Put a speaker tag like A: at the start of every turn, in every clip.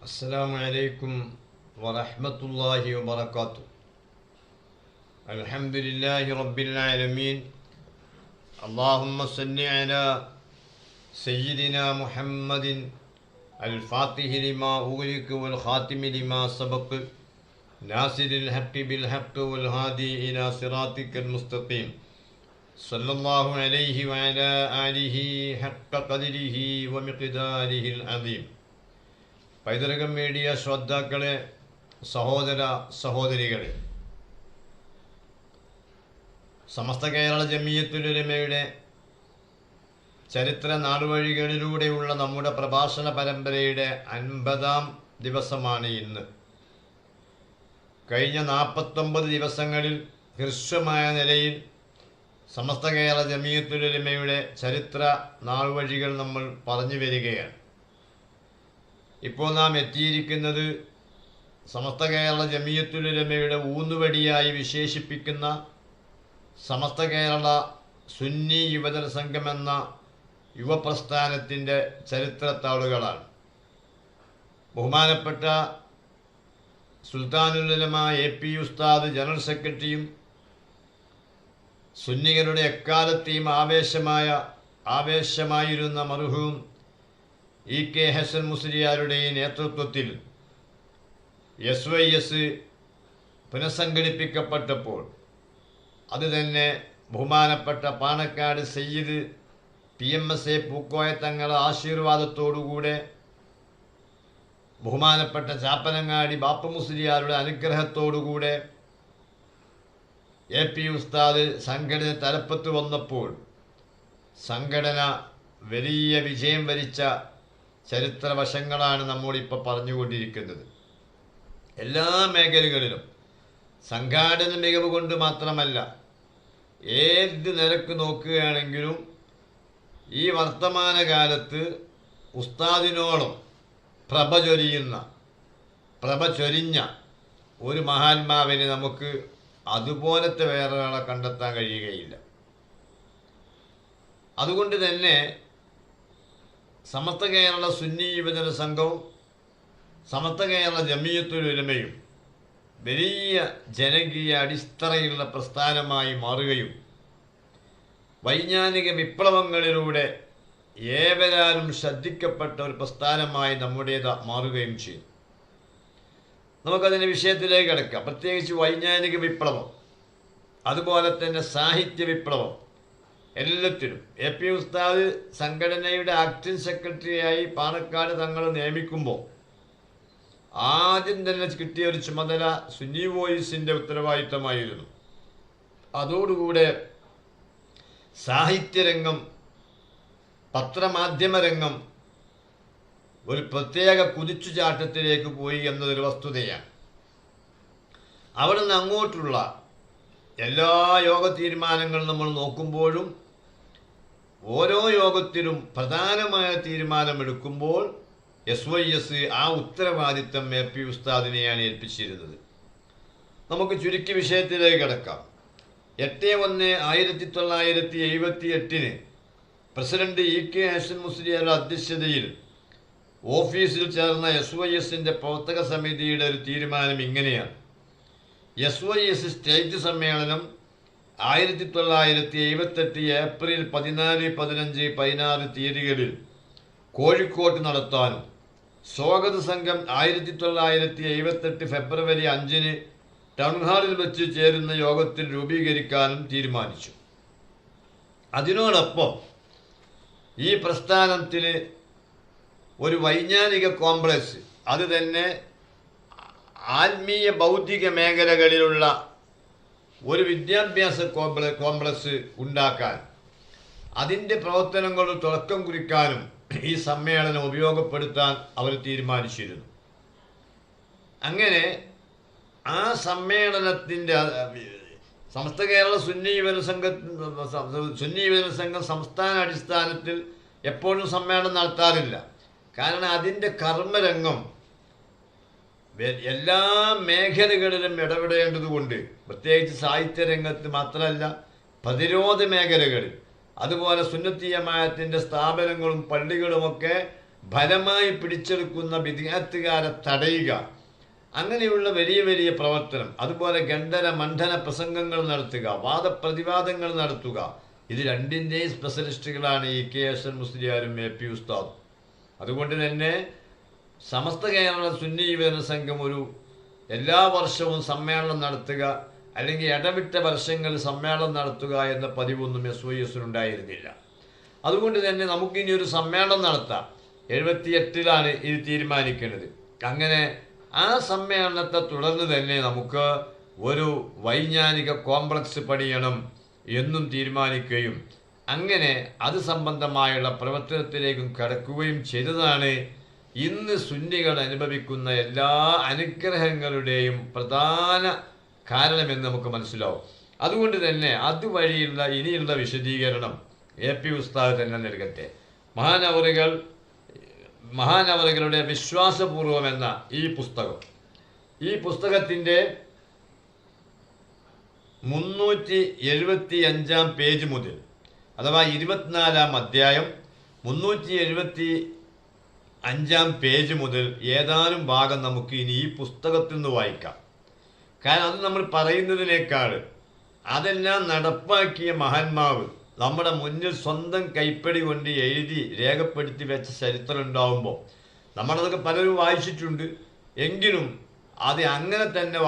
A: السلام عليكم ورحمة الله وبركاته. الحمد لله رب العالمين. اللهم صل على سيدنا محمد الفاتح لما أغلق والخاتم لما سبق ناصر الحق بالحق والهادي إلى صراطك المستقيم صلى الله عليه وعلى آله حق قدره ومقداره العظيم. പൈതൃകം മീഡിയ ശ്രോതാക്കളെ, സഹോദര സഹോദരികളെ, സമസ്ത കേരള ജമിയത്തുൽ ഉലമയുടെ ചരിത്ര നാടുവഴികളിലൂടെയുള്ള നമ്മുടെ പ്രഭാഷണ പരമ്പരയുടെ 50-ാം ദിവസമാണ് ഇന്ന്. കഴിഞ്ഞ 49 ദിവസങ്ങളിൽ ഹ്രസ്വമായ നിലയിൽ സമസ്ത കേരള ജമിയത്തുൽ ഉലമയുടെ ചരിത്ര നാടുവഴികൾ നമ്മൾ പറഞ്ഞു വരികയാണ്. ഇപ്പോൾ നാം എത്തിയിരിക്കുന്നത് സമസ്ത കേരള ജമിയത്തുൽ ഉലമയുടെ ഊന്നുവടിയായി വിശേഷിപ്പിക്കുന്ന സമസ്ത കേരള സുന്നി യുവജന സംഘം എന്ന യുവപ്രസ്ഥാനത്തിൻ്റെ ചരിത്രത്താളുകളാണ്. ബഹുമാനപ്പെട്ട സുൽത്താനുൽ ഉലമ AP ഉസ്താദ് ജനറൽ സെക്രട്ടറിയും സുന്നികളുടെ എക്കാലത്തെയും ആവേശമായിരുന്ന മർഹൂം EK ഹസൻ മുസ്ലിയാരുടെ നേതൃത്വത്തിൽ SYS പുനഃസംഘടിപ്പിക്കപ്പെട്ടപ്പോൾ അത് തന്നെ ബഹുമാനപ്പെട്ട പാണക്കാട് സയ്യിദ് PMSA പൂക്കോയ തങ്ങളുടെ ആശീർവാദത്തോടുകൂടെ ബഹുമാനപ്പെട്ട ചാപ്പനങ്ങാടി ബാപ്പ മുസ്ലിയാരുടെ അനുഗ്രഹത്തോടുകൂടെ AP ഉസ്താദ് സംഘടന തലപ്പത്ത് വന്നപ്പോൾ സംഘടന വലിയ വിജയം വരിച്ച ചരിത്രവശങ്ങളാണ് നമ്മളിപ്പോൾ പറഞ്ഞുകൊണ്ടിരിക്കുന്നത്. എല്ലാ മേഖലകളിലും സംഘാടന മികവ് കൊണ്ട് മാത്രമല്ല, ഏത് നിലക്ക് നോക്കുകയാണെങ്കിലും ഈ വർത്തമാനകാലത്ത് ഉസ്താദിനോളം പ്രഭ ചൊരിഞ്ഞ ഒരു മഹാത്മാവിനെ നമുക്ക് അതുപോലത്തെ വേറൊരാളെ കണ്ടെത്താൻ കഴിയുകയില്ല. അതുകൊണ്ട് തന്നെ സമസ്ത കേരള സുന്നി യുവജന സംഘവും സമസ്ത കേരള ജമിയത്തുൽ ഉലമയും വലിയ ജനകീയ അടിത്തറയുള്ള പ്രസ്ഥാനമായി മാറുകയും വൈജ്ഞാനിക വിപ്ലവങ്ങളിലൂടെ ഏവരാലും ശ്രദ്ധിക്കപ്പെട്ട ഒരു പ്രസ്ഥാനമായി നമ്മുടേത് മാറുകയും ചെയ്തു. നമുക്കതിൻ്റെ വിഷയത്തിലേക്ക് കിടക്കാം. പ്രത്യേകിച്ച് വൈജ്ഞാനിക വിപ്ലവം, അതുപോലെ തന്നെ സാഹിത്യ വിപ്ലവം, എല്ലാത്തിലും AP ഉസ്താദ് സംഘടനയുടെ ആക്ടിംഗ് സെക്രട്ടറിയായി പാണക്കാട് തങ്ങൾ നിയമിക്കുമ്പോൾ ആദ്യം തന്നെ കിട്ടിയ ഒരു ചുമതല സുന്നി വോയിസിൻ്റെ ഉത്തരവാദിത്തമായിരുന്നു. അതോടുകൂടെ സാഹിത്യരംഗം, പത്രമാധ്യമരംഗം ഒരു പ്രത്യേക കുതിച്ചുചാട്ടത്തിലേക്ക് പോയി എന്നതൊരു വസ്തുതയാണ്. അവിടെ നിന്ന് അങ്ങോട്ടുള്ള എല്ലാ യോഗ തീരുമാനങ്ങളും നമ്മൾ നോക്കുമ്പോഴും ഓരോ യോഗത്തിലും പ്രധാനമായ തീരുമാനമെടുക്കുമ്പോൾ SYS ആ ഉത്തരവാദിത്തം AP ഉസ്താദിനെയാണ് ഏൽപ്പിച്ചിരുന്നത്. നമുക്ക് ചുരുക്കി വിഷയത്തിലേക്ക് കിടക്കാം. 8/1/1978 പ്രസിഡന്റ് EK ഹസൻ മുസ്ലിയാരുടെ അധ്യക്ഷതയിൽ ഓഫീസിൽ ചേർന്ന SYSന്റെ പ്രവർത്തക സമിതിയുടെ ഒരു തീരുമാനം ഇങ്ങനെയാണ്. SYS സ്റ്റേറ്റ് സമ്മേളനം 1978 ഏപ്രിൽ 14, 15, 16 തീയതികളിൽ കോഴിക്കോട്ട് നടത്താനും സ്വാഗത സംഘം 1978 ഫെബ്രുവരി 5 ടൗൺ ഹാളിൽ വെച്ച് ചേരുന്ന യോഗത്തിൽ രൂപീകരിക്കാനും തീരുമാനിച്ചു. അതിനോടൊപ്പം ഈ പ്രസ്ഥാനത്തിന് ഒരു വൈജ്ഞാനിക കോംപ്ലക്സ്, അത് തന്നെ ആത്മീയ ബൗദ്ധിക മേഖലകളിലുള്ള ഒരു വിദ്യാഭ്യാസ കോംപ്ലക്സ് ഉണ്ടാക്കാൻ, അതിൻ്റെ പ്രവർത്തനങ്ങൾ തുടക്കം കുറിക്കാനും ഈ സമ്മേളനം ഉപയോഗപ്പെടുത്താൻ അവർ തീരുമാനിച്ചിരുന്നു. അങ്ങനെ ആ സമ്മേളനത്തിൻ്റെ സമസ്ത കേരള സുന്നി യുവജന സംഘം സംസ്ഥാന അടിസ്ഥാനത്തിൽ എപ്പോഴും സമ്മേളനം നടത്താറില്ല. കാരണം അതിൻ്റെ കർമ്മരംഗം എല്ലാ മേഖലകളിലും ഇടപെടേണ്ടതുകൊണ്ട്, പ്രത്യേകിച്ച് സാഹിത്യരംഗത്ത് മാത്രമല്ല പ്രതിരോധ മേഖലകളിൽ, അതുപോലെ സുന്നത്തി ജമാഅത്തിൻ്റെ സ്ഥാപനങ്ങളും പള്ളികളുമൊക്കെ ഫലമായി പിടിച്ചെടുക്കുന്ന ബിദ്അത്തുകാരെ തടയുക, അങ്ങനെയുള്ള വലിയ വലിയ പ്രവർത്തനം, അതുപോലെ ഖണ്ഡന മണ്ഡന പ്രസംഗങ്ങൾ നടത്തുക, വാദപ്രതിവാദങ്ങൾ നടത്തുക, ഇത് രണ്ടിൻ്റെയും സ്പെഷ്യലിസ്റ്റുകളാണ് EKS മുസ്ലിയാരും AP ഉസ്താദും. അതുകൊണ്ട് തന്നെ സമസ്ത കേരള സുന്നി യുവജന സംഘം ഒരു എല്ലാ വർഷവും സമ്മേളനം നടത്തുക, അല്ലെങ്കിൽ ഇടവിട്ട വർഷങ്ങളിൽ സമ്മേളനം നടത്തുക എന്ന പതിവൊന്നും SYS ഉണ്ടായിരുന്നില്ല. അതുകൊണ്ട് തന്നെ നമുക്കിനി ഒരു സമ്മേളനം നടത്താം. 78-ലാണ് ഇത് തീരുമാനിക്കുന്നത്. അങ്ങനെ ആ സമ്മേളനത്തെ തുടർന്ന് തന്നെ നമുക്ക് ഒരു വൈജ്ഞാനിക കോംപ്ലക്സ് പണിയണം എന്നും തീരുമാനിക്കുകയും അങ്ങനെ അത് സംബന്ധമായുള്ള പ്രവർത്തനത്തിലേക്കും കടക്കുകയും ചെയ്തതാണ് ഇന്ന് സുന്നികൾ അനുഭവിക്കുന്ന എല്ലാ അനുഗ്രഹങ്ങളുടെയും പ്രധാന കാരണമെന്ന് നമുക്ക് മനസ്സിലാവും. അതുകൊണ്ട് തന്നെ അതുവഴിയുള്ള ഇനിയുള്ള വിശദീകരണം AP ഉസ്താദ് തന്നെ നൽകട്ടെ. മഹാനവറുകളുടെ വിശ്വാസപൂർവം എന്ന ഈ പുസ്തകത്തിൻ്റെ 375-ാം പേജ് മുതൽ, അഥവാ 24-ാം അധ്യായം 375-ാം പേജ് മുതൽ ഏതാനും ഭാഗം നമുക്ക് ഇനി ഈ പുസ്തകത്തിൽ നിന്ന് വായിക്കാം. കാരണം അത് നമ്മൾ പറയുന്നതിനേക്കാൾ അതെല്ലാം നടപ്പാക്കിയ മഹാന്മാവ് നമ്മുടെ മുന്നിൽ സ്വന്തം കൈപ്പടി കൊണ്ട് എഴുതി രേഖപ്പെടുത്തി വെച്ച ചരിത്രം ഉണ്ടാവുമ്പോൾ നമ്മളതൊക്കെ പലരും വായിച്ചിട്ടുണ്ട്. എങ്കിലും അത് അങ്ങനെ തന്നെ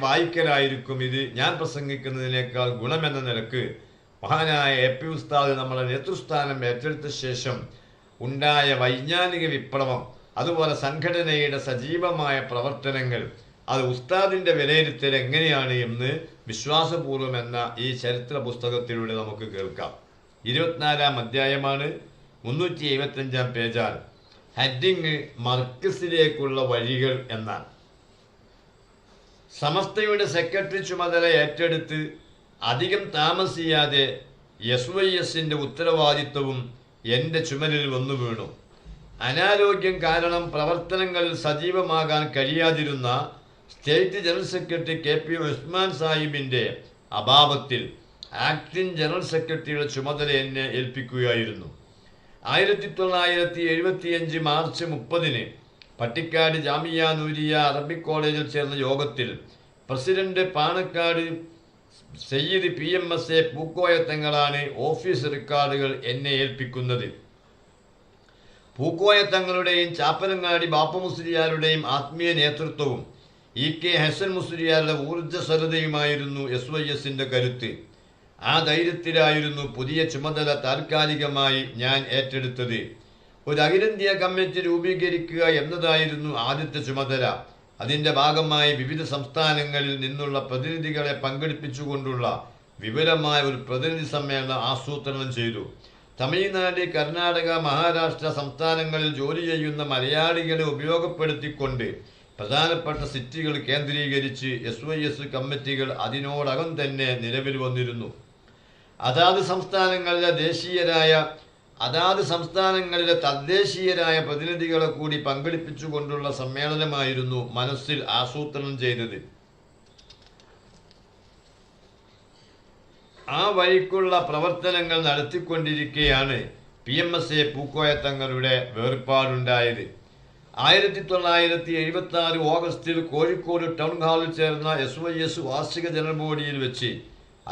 A: വായിക്കലായിരിക്കും ഇത് ഞാൻ പ്രസംഗിക്കുന്നതിനേക്കാൾ ഗുണമെന്ന നിലക്ക് മഹാനായ AP ഉസ്താദ് നമ്മുടെ നേതൃസ്ഥാനം ഏറ്റെടുത്ത ശേഷം ഉണ്ടായ വൈജ്ഞാനിക വിപ്ലവം, അതുപോലെ സംഘടനയുടെ സജീവമായ പ്രവർത്തനങ്ങൾ, അത് ഉസ്താദിൻ്റെ വിലയിരുത്തൽ എങ്ങനെയാണ് എന്ന് വിശ്വാസപൂർവം എന്ന ഈ ചരിത്ര പുസ്തകത്തിലൂടെ നമുക്ക് കേൾക്കാം. 24-ാം അധ്യായമാണ്, 375-ാം പേജാണ്. ഹെഡിങ് മർക്കസിലേക്കുള്ള വഴികൾ എന്നാണ്. സമസ്തയുടെ സെക്രട്ടറി ചുമതല ഏറ്റെടുത്ത് അധികം താമസിയാതെ SYSന്റെ ഉത്തരവാദിത്വവും എൻ്റെ ചുമലിൽ വന്നു വീണു. അനാരോഗ്യം കാരണം പ്രവർത്തനങ്ങളിൽ സജീവമാകാൻ കഴിയാതിരുന്ന state general secretary KP Usman സാഹിബിൻ്റെ അഭാവത്തിൽ ആക്ടിംഗ് ജനറൽ സെക്രട്ടറിയുടെ ചുമതല എന്നെ ഏൽപ്പിക്കുകയായിരുന്നു. 1975 മാർച്ച് 30-ന് പട്ടിക്കാട് ജാമിയ നൂരിയ അറബിക് കോളേജിൽ ചേർന്ന യോഗത്തിൽ പ്രസിഡന്റ് പാണക്കാട് സയ്യിദ് PMSA പൂക്കോയ തങ്ങളാണ് ഓഫീസ് റെക്കോർഡുകൾ എന്നെ ഏൽപ്പിക്കുന്നത്. പൂക്കോയ തങ്ങളുടെയും ചാപ്പനങ്ങാടി ബാപ്പ മുസ്ലിയാരുടെയും ആത്മീയ നേതൃത്വവും EK ഹസൻ മുസ്ലിയാരുടെ ഊർജ്ജസ്വലതയുമായിരുന്നു SYSന്റെ കരുത്ത്. ആ ധൈര്യത്തിലായിരുന്നു പുതിയ ചുമതല താൽക്കാലികമായി ഞാൻ ഏറ്റെടുത്തത്. ഒരു അഖിലേന്ത്യാ കമ്മിറ്റി രൂപീകരിക്കുക എന്നതായിരുന്നു ആദ്യത്തെ ചുമതല. അതിൻ്റെ ഭാഗമായി വിവിധ സംസ്ഥാനങ്ങളിൽ നിന്നുള്ള പ്രതിനിധികളെ പങ്കെടുപ്പിച്ചുകൊണ്ടുള്ള വിപുലമായ ഒരു പ്രതിനിധി സമ്മേളനം ആസൂത്രണം ചെയ്തു. തമിഴ്നാട്, കർണാടക, മഹാരാഷ്ട്ര സംസ്ഥാനങ്ങളിൽ ജോലി ചെയ്യുന്ന മലയാളികളെ ഉപയോഗപ്പെടുത്തിക്കൊണ്ട് പ്രധാനപ്പെട്ട സിറ്റികൾ കേന്ദ്രീകരിച്ച് SYS കമ്മിറ്റികൾ അതിനോടകം തന്നെ നിലവിൽ വന്നിരുന്നു. അതാത് സംസ്ഥാനങ്ങളിലെ തദ്ദേശീയരായ പ്രതിനിധികളെ കൂടി പങ്കെടുപ്പിച്ചുകൊണ്ടുള്ള സമ്മേളനമായിരുന്നു മനസ്സിൽ ആസൂത്രണം ചെയ്തത്. ആ വഴിക്കുള്ള പ്രവർത്തനങ്ങൾ നടത്തിക്കൊണ്ടിരിക്കെയാണ് PMSA പൂക്കോയ തങ്ങളുടെ വേർപാടുണ്ടായത്. 1976 ഓഗസ്റ്റിൽ കോഴിക്കോട് ടൗൺ ഹാളിൽ ചേർന്ന SYS വാർഷിക ജനറൽ ബോഡിയിൽ വെച്ച്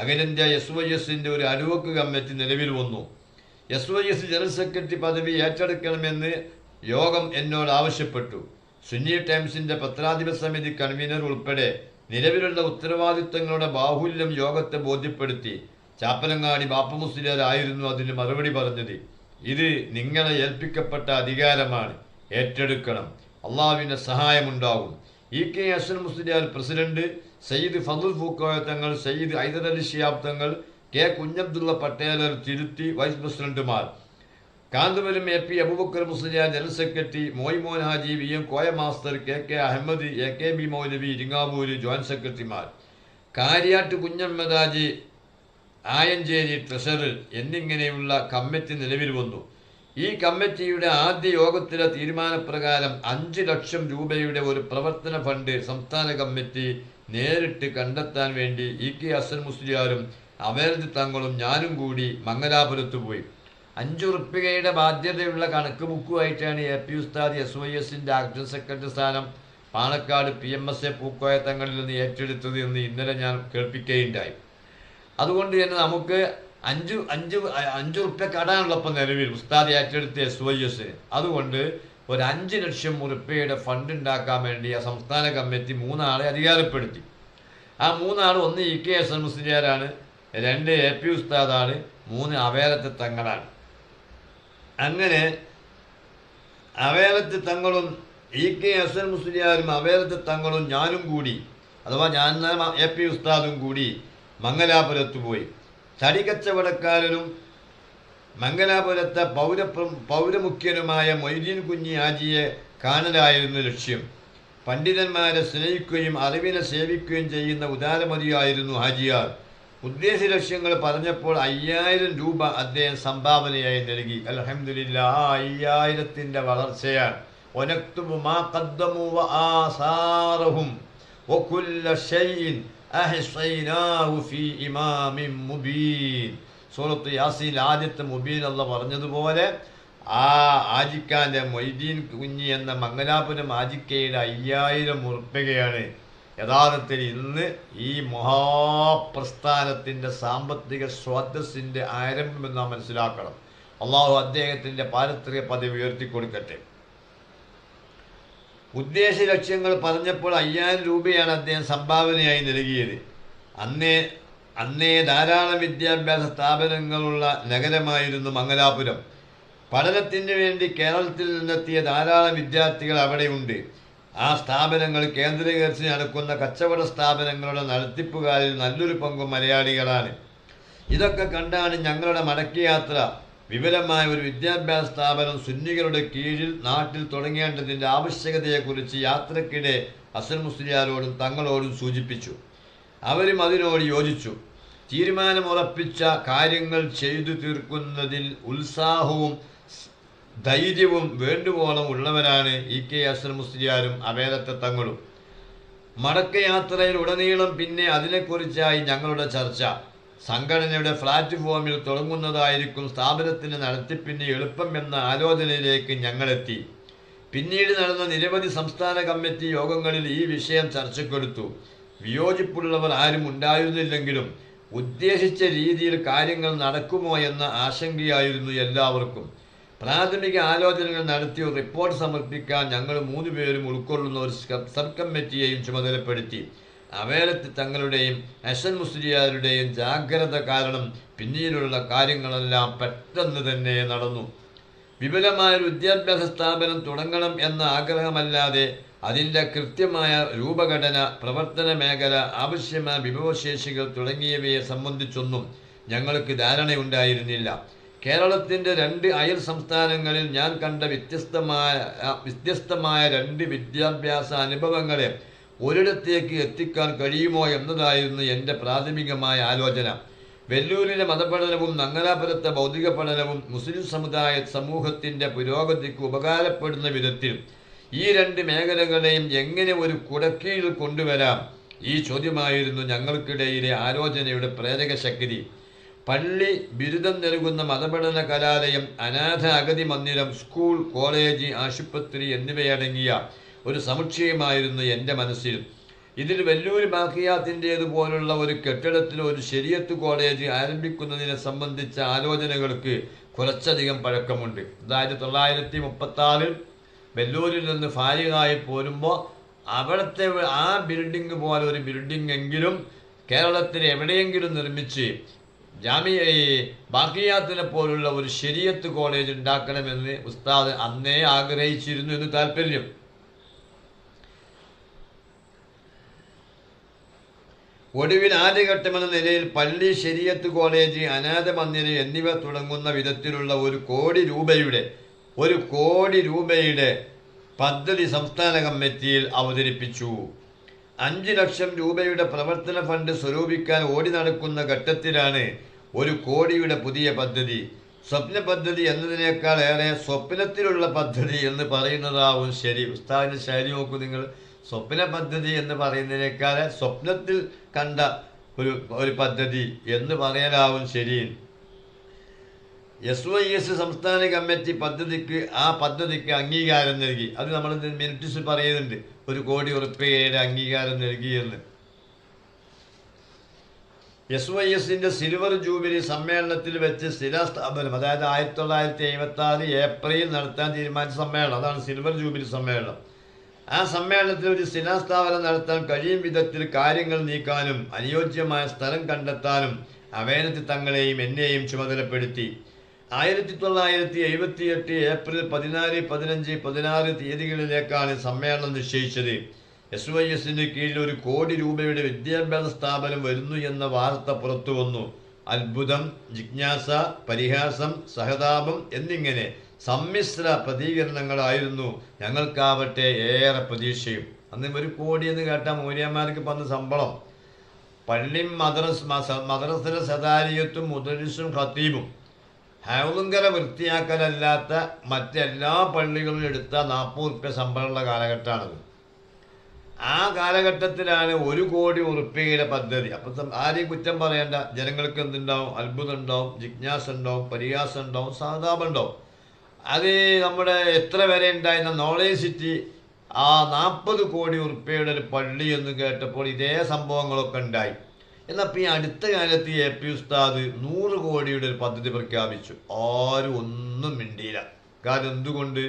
A: അഖിലേന്ത്യാ SYSന്റെ ഒരു അഡ്വോക്ക് കമ്മിറ്റി നിലവിൽ വന്നു. SYS ജനറൽ സെക്രട്ടറി പദവി ഏറ്റെടുക്കണമെന്ന് യോഗം എന്നോട് ആവശ്യപ്പെട്ടു. സുന്നി ടൈംസിന്റെ പത്രാധിപ സമിതി കൺവീനർ ഉൾപ്പെടെ നിലവിലുള്ള ഉത്തരവാദിത്തങ്ങളുടെ ബാഹുല്യം യോഗത്തെ ബോധ്യപ്പെടുത്തി. ചാപ്പനങ്ങാടി ബാപ്പ മുസ്ലിയാരായിരുന്നു അതിന് മറുപടി പറഞ്ഞത്. ഇത് നിങ്ങളെ ഏൽപ്പിക്കപ്പെട്ട അധികാരമാണ്, ഏറ്റെടുക്കണം, അള്ളാഹുവിൻ്റെ സഹായമുണ്ടാകും. EK Hasan Musliyar president, Sayyid ഫضൽ Pookoya Thangal, Sayyid Hyder Ali Shihab Thangal, K Kunhabdulla Pattelar തിരുത്തി വൈസ് പ്രസിഡന്റുമാർ, Kanthapuram AP Aboobacker Musliyar general secretary, Moymon Haji, VM Koya master, KK Ahmed, AKB Moulavi Iringavoor joint സെക്രട്ടറിമാർ, കാര്യാട്ട് കുഞ്ഞമ്മദ് ഹാജി ആയഞ്ചേരി ട്രഷറർ എന്നിങ്ങനെയുള്ള കമ്മിറ്റി നിലവിൽ വന്നു. ഈ കമ്മിറ്റിയുടെ ആദ്യ യോഗത്തിലെ തീരുമാനപ്രകാരം 5 ലക്ഷം രൂപയുടെ ഒരു പ്രവർത്തന ഫണ്ട് സംസ്ഥാന കമ്മിറ്റി നേരിട്ട് കണ്ടെത്താൻ വേണ്ടി EK ഹസൻ മുസ്ലിയാരും അമേർദ് തങ്ങളും ഞാനും കൂടി മംഗലാപുരത്ത് പോയി. 5 ഉറുപ്പികയുടെ ബാധ്യതയുള്ള കണക്ക് ബുക്കുമായിട്ടാണ് AP ഉസ്താദ് SYSന്റെ ആക്ഷൻ സെക്രട്ടറി സ്ഥാനം പാണക്കാട് PMSA പൂക്കോയ തങ്ങളിൽ നിന്ന് ഏറ്റെടുത്തത് എന്ന് ഇന്നലെ ഞാൻ കേൾപ്പിക്കുകയുണ്ടായി. അതുകൊണ്ട് തന്നെ നമുക്ക് 5 ഉറുപ്പ്യ കടാനുള്ളപ്പോൾ നിലവിൽ ഉസ്താദ് ഏറ്റെടുത്ത SYS. അതുകൊണ്ട് ഒരു 5 ലക്ഷം ഉറുപ്പ്യയുടെ ഫണ്ട് ഉണ്ടാക്കാൻ വേണ്ടി ആ സംസ്ഥാന കമ്മിറ്റി 3 ആളെ അധികാരപ്പെടുത്തി. ആ 3 ആൾ, 1 EK ഹസൻ മുസ്ലിയാരാണ്, 2 AP ഉസ്താദാണ്, 3 അവേലത്തെ തങ്ങളാണ്. അങ്ങനെ അവേലത്തെ തങ്ങളും EK ഹസൻ മുസ്ലിയാരും അവേലത്തെ തങ്ങളും ഞാനും കൂടി, അഥവാ ഞാൻ AP ഉസ്താദും കൂടി മംഗലാപുരത്ത് പോയി. തടിക്കച്ചവടക്കാരനും മംഗലാപുരത്തെ പൗരമുഖ്യനുമായ മൊയ്തീൻ കുഞ്ഞി ഹാജിയെ കാണലായിരുന്നു ലക്ഷ്യം. പണ്ഡിതന്മാരെ സ്നേഹിക്കുകയും അറിവിനെ സേവിക്കുകയും ചെയ്യുന്ന ഉദാരമതിയായിരുന്നു ഹാജിയാർ. ഉദ്ദേശ ലക്ഷ്യങ്ങൾ പറഞ്ഞപ്പോൾ 5000 രൂപ അദ്ദേഹം സംഭാവനയായി നൽകി. അൽഹംദുലില്ലാഹ്, ആ 5000ന്റെ വളർച്ചയാണ്. വനക്തുബു മാ ഖദ്ദമു വആസാറഹും വകുല്ല ഷൈഇൻ അഹ്സൈനാഹു ഫീ ഇമാമിൻ മുബീൻ. സൂറത്ത് യാസീൻ ആദ്യത്തെ മുബീൻ അല്ലാഹ് പറഞ്ഞതുപോലെ ആ ആജിക്കാൻ്റെ മൊയ്തീൻ കുഞ്ഞി എന്ന മംഗലാപുരം ആജിക്കയുടെ 5000 ഉറുപ്പികയാണ് യഥാർത്ഥത്തിൽ ഇന്ന് ഈ മഹാപ്രസ്ഥാനത്തിൻ്റെ സാമ്പത്തിക സ്രോതസ്സിൻ്റെ ആരംഭമെന്ന് നാം മനസ്സിലാക്കണം. അള്ളാഹു അദ്ദേഹത്തിൻ്റെ പാരത്രിക പദവി ഉയർത്തിക്കൊടുക്കട്ടെ. ഉദ്ദേശ ലക്ഷ്യങ്ങൾ പറഞ്ഞപ്പോൾ 5000 രൂപയാണ് അദ്ദേഹം സംഭാവനയായി നൽകിയത്. അന്നേ ധാരാളം വിദ്യാഭ്യാസ സ്ഥാപനങ്ങളുള്ള നഗരമായിരുന്നു മംഗലാപുരം. പഠനത്തിന് വേണ്ടി കേരളത്തിൽ നിന്നെത്തിയ ധാരാളം വിദ്യാർത്ഥികൾ അവിടെയുണ്ട്. ആ സ്ഥാപനങ്ങൾ കേന്ദ്രീകരിച്ച് നടക്കുന്ന കച്ചവട സ്ഥാപനങ്ങളുടെ നടത്തിപ്പുകാരിൽ നല്ലൊരു പങ്കും മലയാളികളാണ്. ഇതൊക്കെ കണ്ടാണ് ഞങ്ങളുടെ മടക്കയാത്ര. വിപുലമായ ഒരു വിദ്യാഭ്യാസ സ്ഥാപനം സുന്നികളുടെ കീഴിൽ നാട്ടിൽ തുടങ്ങേണ്ടതിൻ്റെ ആവശ്യകതയെക്കുറിച്ച് യാത്രക്കിടെ ഹസൻ മുസ്ലിയാരോടും തങ്ങളോടും സൂചിപ്പിച്ചു. അവരും അതിനോട് യോജിച്ചു. തീരുമാനമുറപ്പിച്ച കാര്യങ്ങൾ ചെയ്തു തീർക്കുന്നതിൽ ഉത്സാഹവും ധൈര്യവും വേണ്ടുവോളം ഉള്ളവരാണ് EK ഹസൻ മുസ്ലിയാരും അവേലത്തെ തങ്ങളും. മടക്കയാത്രയിൽ ഉടനീളം പിന്നെ അതിനെക്കുറിച്ചായി ഞങ്ങളുടെ ചർച്ച. സംഘടനയുടെ പ്ലാറ്റ്ഫോമിൽ തുടങ്ങുന്നതായിരിക്കും സ്ഥാപനത്തിൻ്റെ നടത്തിപ്പിന് എളുപ്പം എന്ന ആലോചനയിലേക്ക് ഞങ്ങളെത്തി. പിന്നീട് നടന്ന നിരവധി സംസ്ഥാന കമ്മിറ്റി യോഗങ്ങളിൽ ഈ വിഷയം ചർച്ചക്കെടുത്തു. വിയോജിപ്പുള്ളവർ ആരും ഉണ്ടായിരുന്നില്ലെങ്കിലും ഉദ്ദേശിച്ച രീതിയിൽ കാര്യങ്ങൾ നടക്കുമോ എന്ന ആശങ്കയായിരുന്നു എല്ലാവർക്കും. പ്രാഥമിക ആലോചനകൾ നടത്തി ഒരു റിപ്പോർട്ട് സമർപ്പിക്കാൻ ഞങ്ങൾ 3 പേരും ഉൾക്കൊള്ളുന്ന ഒരു സബ് കമ്മിറ്റിയെയും ചുമതലപ്പെടുത്തി. അവേലത്ത് തങ്ങളുടെയും ഹസൻ മുസ്ലിയാരുടെയും ജാഗ്രത കാരണം പിന്നീടുള്ള കാര്യങ്ങളെല്ലാം പെട്ടെന്ന് തന്നെ നടന്നു. വിപുലമായൊരു വിദ്യാഭ്യാസ സ്ഥാപനം തുടങ്ങണം എന്ന ആഗ്രഹമല്ലാതെ അതിൻ്റെ കൃത്യമായ രൂപഘടന, പ്രവർത്തന മേഖല, ആവശ്യമായ വിഭവശേഷികൾ തുടങ്ങിയവയെ സംബന്ധിച്ചൊന്നും ഞങ്ങൾക്ക് ധാരണയുണ്ടായിരുന്നില്ല. കേരളത്തിൻ്റെ 2 അയൽ സംസ്ഥാനങ്ങളിൽ ഞാൻ കണ്ട വ്യത്യസ്തമായ 2 വിദ്യാഭ്യാസ അനുഭവങ്ങളെ ഒരിടത്തേക്ക് എത്തിക്കാൻ കഴിയുമോ എന്നതായിരുന്നു എൻ്റെ പ്രാഥമികമായ ആലോചന. വെല്ലൂരിലെ മതപഠനവും മംഗലാപുരത്തെ ഭൗതിക പഠനവും മുസ്ലിം സമൂഹത്തിൻ്റെ പുരോഗതിക്ക് ഉപകാരപ്പെടുന്ന വിധത്തിൽ ഈ 2 മേഖലകളെയും എങ്ങനെ ഒരു കുടക്കീഴിൽ കൊണ്ടുവരാം, ഈ ചോദ്യമായിരുന്നു ഞങ്ങൾക്കിടയിലെ ആലോചനയുടെ പ്രേരക ശക്തി. പള്ളി, ബിരുദം നൽകുന്ന മതപഠന കലാലയം, അനാഥ അഗതി മന്ദിരം, സ്കൂൾ, കോളേജ്, ആശുപത്രി എന്നിവയടങ്ങിയ ഒരു സമുച്ചയമായിരുന്നു എൻ്റെ മനസ്സിൽ. ഇതിൽ വെല്ലൂർ ബാഖിയാത്തിൻ്റേതുപോലുള്ള ഒരു കെട്ടിടത്തിൽ ഒരു ശരിയത്ത് കോളേജ് ആരംഭിക്കുന്നതിനെ സംബന്ധിച്ച ആലോചനകൾക്ക് കുറച്ചധികം പഴക്കമുണ്ട്. അതായത് 1936 വെല്ലൂരിൽ നിന്ന് ഫാരിഗായി പോരുമ്പോൾ അവിടുത്തെ ആ ബിൽഡിംഗ് പോലെ ഒരു ബിൽഡിംഗ് എങ്കിലും കേരളത്തിൽ എവിടെയെങ്കിലും നിർമ്മിച്ച് ബാഖിയാത്തിനെ പോലുള്ള ഒരു ശരിയത്ത് കോളേജ് ഉണ്ടാക്കണമെന്ന് ഉസ്താദ് അന്നേ ആഗ്രഹിച്ചിരുന്നു എന്ന് താല്പര്യം. ഒടുവിൽ ആദ്യഘട്ടമെന്ന നിലയിൽ പള്ളി, ശരിയത്ത് കോളേജ്, അനാഥ മന്ദിരം എന്നിവ തുടങ്ങുന്ന വിധത്തിലുള്ള 1 കോടി രൂപയുടെ പദ്ധതി സംസ്ഥാന കമ്മിറ്റിയിൽ അവതരിപ്പിച്ചു. 5 ലക്ഷം രൂപയുടെ പ്രവർത്തന ഫണ്ട് സ്വരൂപിക്കാൻ ഓടി നടക്കുന്ന ഘട്ടത്തിലാണ് 1 കോടിയുടെ പുതിയ പദ്ധതി. സ്വപ്ന പദ്ധതി എന്നതിനേക്കാൾ ഏറെ സ്വപ്നത്തിലുള്ള പദ്ധതി എന്ന് പറയുന്നതാവും ശരി. ഉസ്താദിൻ്റെ ശൈലി നോക്കൂ നിങ്ങൾ. സ്വപ്ന പദ്ധതി എന്ന് പറയുന്നതിനേക്കാൾ സ്വപ്നത്തിൽ കണ്ട ഒരു പദ്ധതി എന്ന് പറയാനാവും ശരി. SYS സംസ്ഥാന കമ്മിറ്റി ആ പദ്ധതിക്ക് അംഗീകാരം നൽകി. അത് നമ്മൾ മിനിറ്റ്സ് പറയുന്നുണ്ട്, 1 കോടി ഉറുപ്പികയുടെ അംഗീകാരം നൽകിയെന്ന്. SYSന്റെ സിൽവർ ജൂബിലി സമ്മേളനത്തിൽ വെച്ച് സ്ഥിരസ്ഥാപനം, അതായത് 1976 ഏപ്രിലിൽ നടത്താൻ തീരുമാനിച്ച സമ്മേളനം, അതാണ് സിൽവർ ജൂബിലി സമ്മേളനം. ആ സമ്മേളനത്തിൽ ഒരു ശിലാസ്ഥാപനം നടത്താൻ കഴിയും വിധത്തിൽ കാര്യങ്ങൾ നീക്കാനും അനുയോജ്യമായ സ്ഥലം കണ്ടെത്താനും അവേനത്ത് തങ്ങളെയും എന്നെയും ചുമതലപ്പെടുത്തി. 1978 ഏപ്രിൽ 14, 15, 16 തീയതികളിലേക്കാണ് സമ്മേളനം നിശ്ചയിച്ചത്. SYSന് കീഴിൽ 1 കോടി രൂപയുടെ വിദ്യാഭ്യാസ സ്ഥാപനം വരുന്നു എന്ന വാർത്ത പുറത്തു വന്നു. അത്ഭുതം, ജിജ്ഞാസ, പരിഹാസം, സഹതാപം എന്നിങ്ങനെ സമ്മിശ്ര പ്രതികരണങ്ങളായിരുന്നു. ഞങ്ങൾക്കാവട്ടെ ഏറെ പ്രതീക്ഷയും. അന്ന് 1 കോടി എന്ന് കേട്ടാൽ മൂല്യന്മാർക്ക് വന്ന ശമ്പളം. പള്ളിയും മദ്രസിലെ സദാരിയത്തും മുദരിസും ഖത്തീബും ഹൗലുങ്കര വൃത്തിയാക്കലല്ലാത്ത മറ്റെല്ലാ പള്ളികളും എടുത്ത 40 ഉറുപ്പ്യ ശമ്പളമുള്ള കാലഘട്ടമാണത്. ആ കാലഘട്ടത്തിലാണ് 1 കോടി ഉറുപ്പികയുടെ പദ്ധതി. അപ്പം ആരെയും കുറ്റം പറയേണ്ട. ജനങ്ങൾക്ക് എന്തുണ്ടാവും? അത്ഭുതം ഉണ്ടാവും, ജിജ്ഞാസ ഉണ്ടാവും, പരിഹാസം ഉണ്ടാവും, സഹതാപം ഉണ്ടാവും. അത് നമ്മുടെ എത്ര വരെ ഉണ്ടായിരുന്ന നോളേജ് സിറ്റി ആ 40 കോടി ഉറുപ്പികയുടെ ഒരു പള്ളി എന്ന് കേട്ടപ്പോൾ ഇതേ സംഭവങ്ങളൊക്കെ ഉണ്ടായി. എന്നപ്പോൾ ഈ അടുത്ത കാലത്ത് AP ഉസ്താദ് 100 കോടിയുടെ ഒരു പദ്ധതി പ്രഖ്യാപിച്ചു. ആരും ഒന്നും മിണ്ടിയില്ല. കാരണം എന്തുകൊണ്ട്?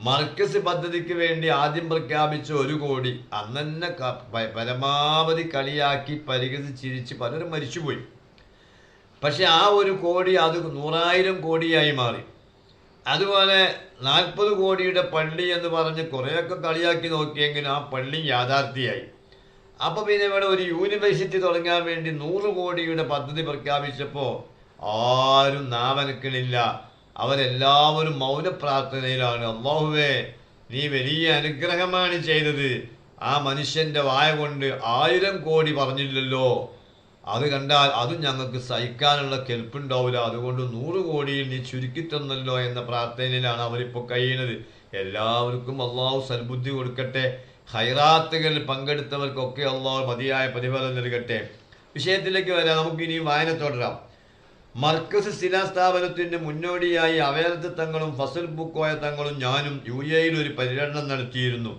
A: മർക്കസ് പദ്ധതിക്ക് വേണ്ടി ആദ്യം പ്രഖ്യാപിച്ച 1 കോടി അന്ന് തന്നെ പരമാവധി കളിയാക്കി പരിഹസിച്ച് ചിരിച്ച് പലരും മരിച്ചുപോയി. പക്ഷെ ആ 1 കോടി അത് 100,000 കോടിയായി മാറി. അതുപോലെ 40 കോടിയുടെ പള്ളി എന്ന് പറഞ്ഞ് കുറേയൊക്കെ കളിയാക്കി നോക്കിയെങ്കിലും ആ പള്ളി യാഥാർത്ഥ്യമായി. അപ്പോൾ പിന്നെ ഇവിടെ ഒരു യൂണിവേഴ്സിറ്റി തുടങ്ങാൻ വേണ്ടി 100 കോടിയുടെ പദ്ധതി പ്രഖ്യാപിച്ചപ്പോൾ ആരും നാവനക്കണില്ല. അവരെല്ലാവരും മൗനപ്രാർത്ഥനയിലാണ്. അല്ലാഹുവേ, നീ വലിയ അനുഗ്രഹമാണ് ചെയ്തത്. ആ മനുഷ്യൻ്റെ വായ കൊണ്ട് 1000 കോടി പറഞ്ഞില്ലല്ലോ. അത് കണ്ടാൽ അതും ഞങ്ങൾക്ക് സഹിക്കാനുള്ള കെൽപ്പുണ്ടാവില്ല. അതുകൊണ്ട് 100 കോടിയിൽ നീ ചുരുക്കിത്തന്നല്ലോ എന്ന പ്രാർത്ഥനയിലാണ് അവരിപ്പോൾ കഴിയുന്നത്. എല്ലാവർക്കും അള്ളാഹു സൽബുദ്ധി കൊടുക്കട്ടെ. ഹൈറാത്തുകളിൽ പങ്കെടുത്തവർക്കൊക്കെ അള്ളാഹു മതിയായ പ്രതിഫലം നൽകട്ടെ. വിഷയത്തിലേക്ക് വരാം. നമുക്കിനി വായന തുടരാം. മർക്കസ് ശിലാസ്ഥാപനത്തിൻ്റെ മുന്നോടിയായി അവേനത്ത് തങ്ങളും ഫസൽ ബുക്കോയ തങ്ങളും ഞാനും UAE ഒരു പര്യടനം നടത്തിയിരുന്നു.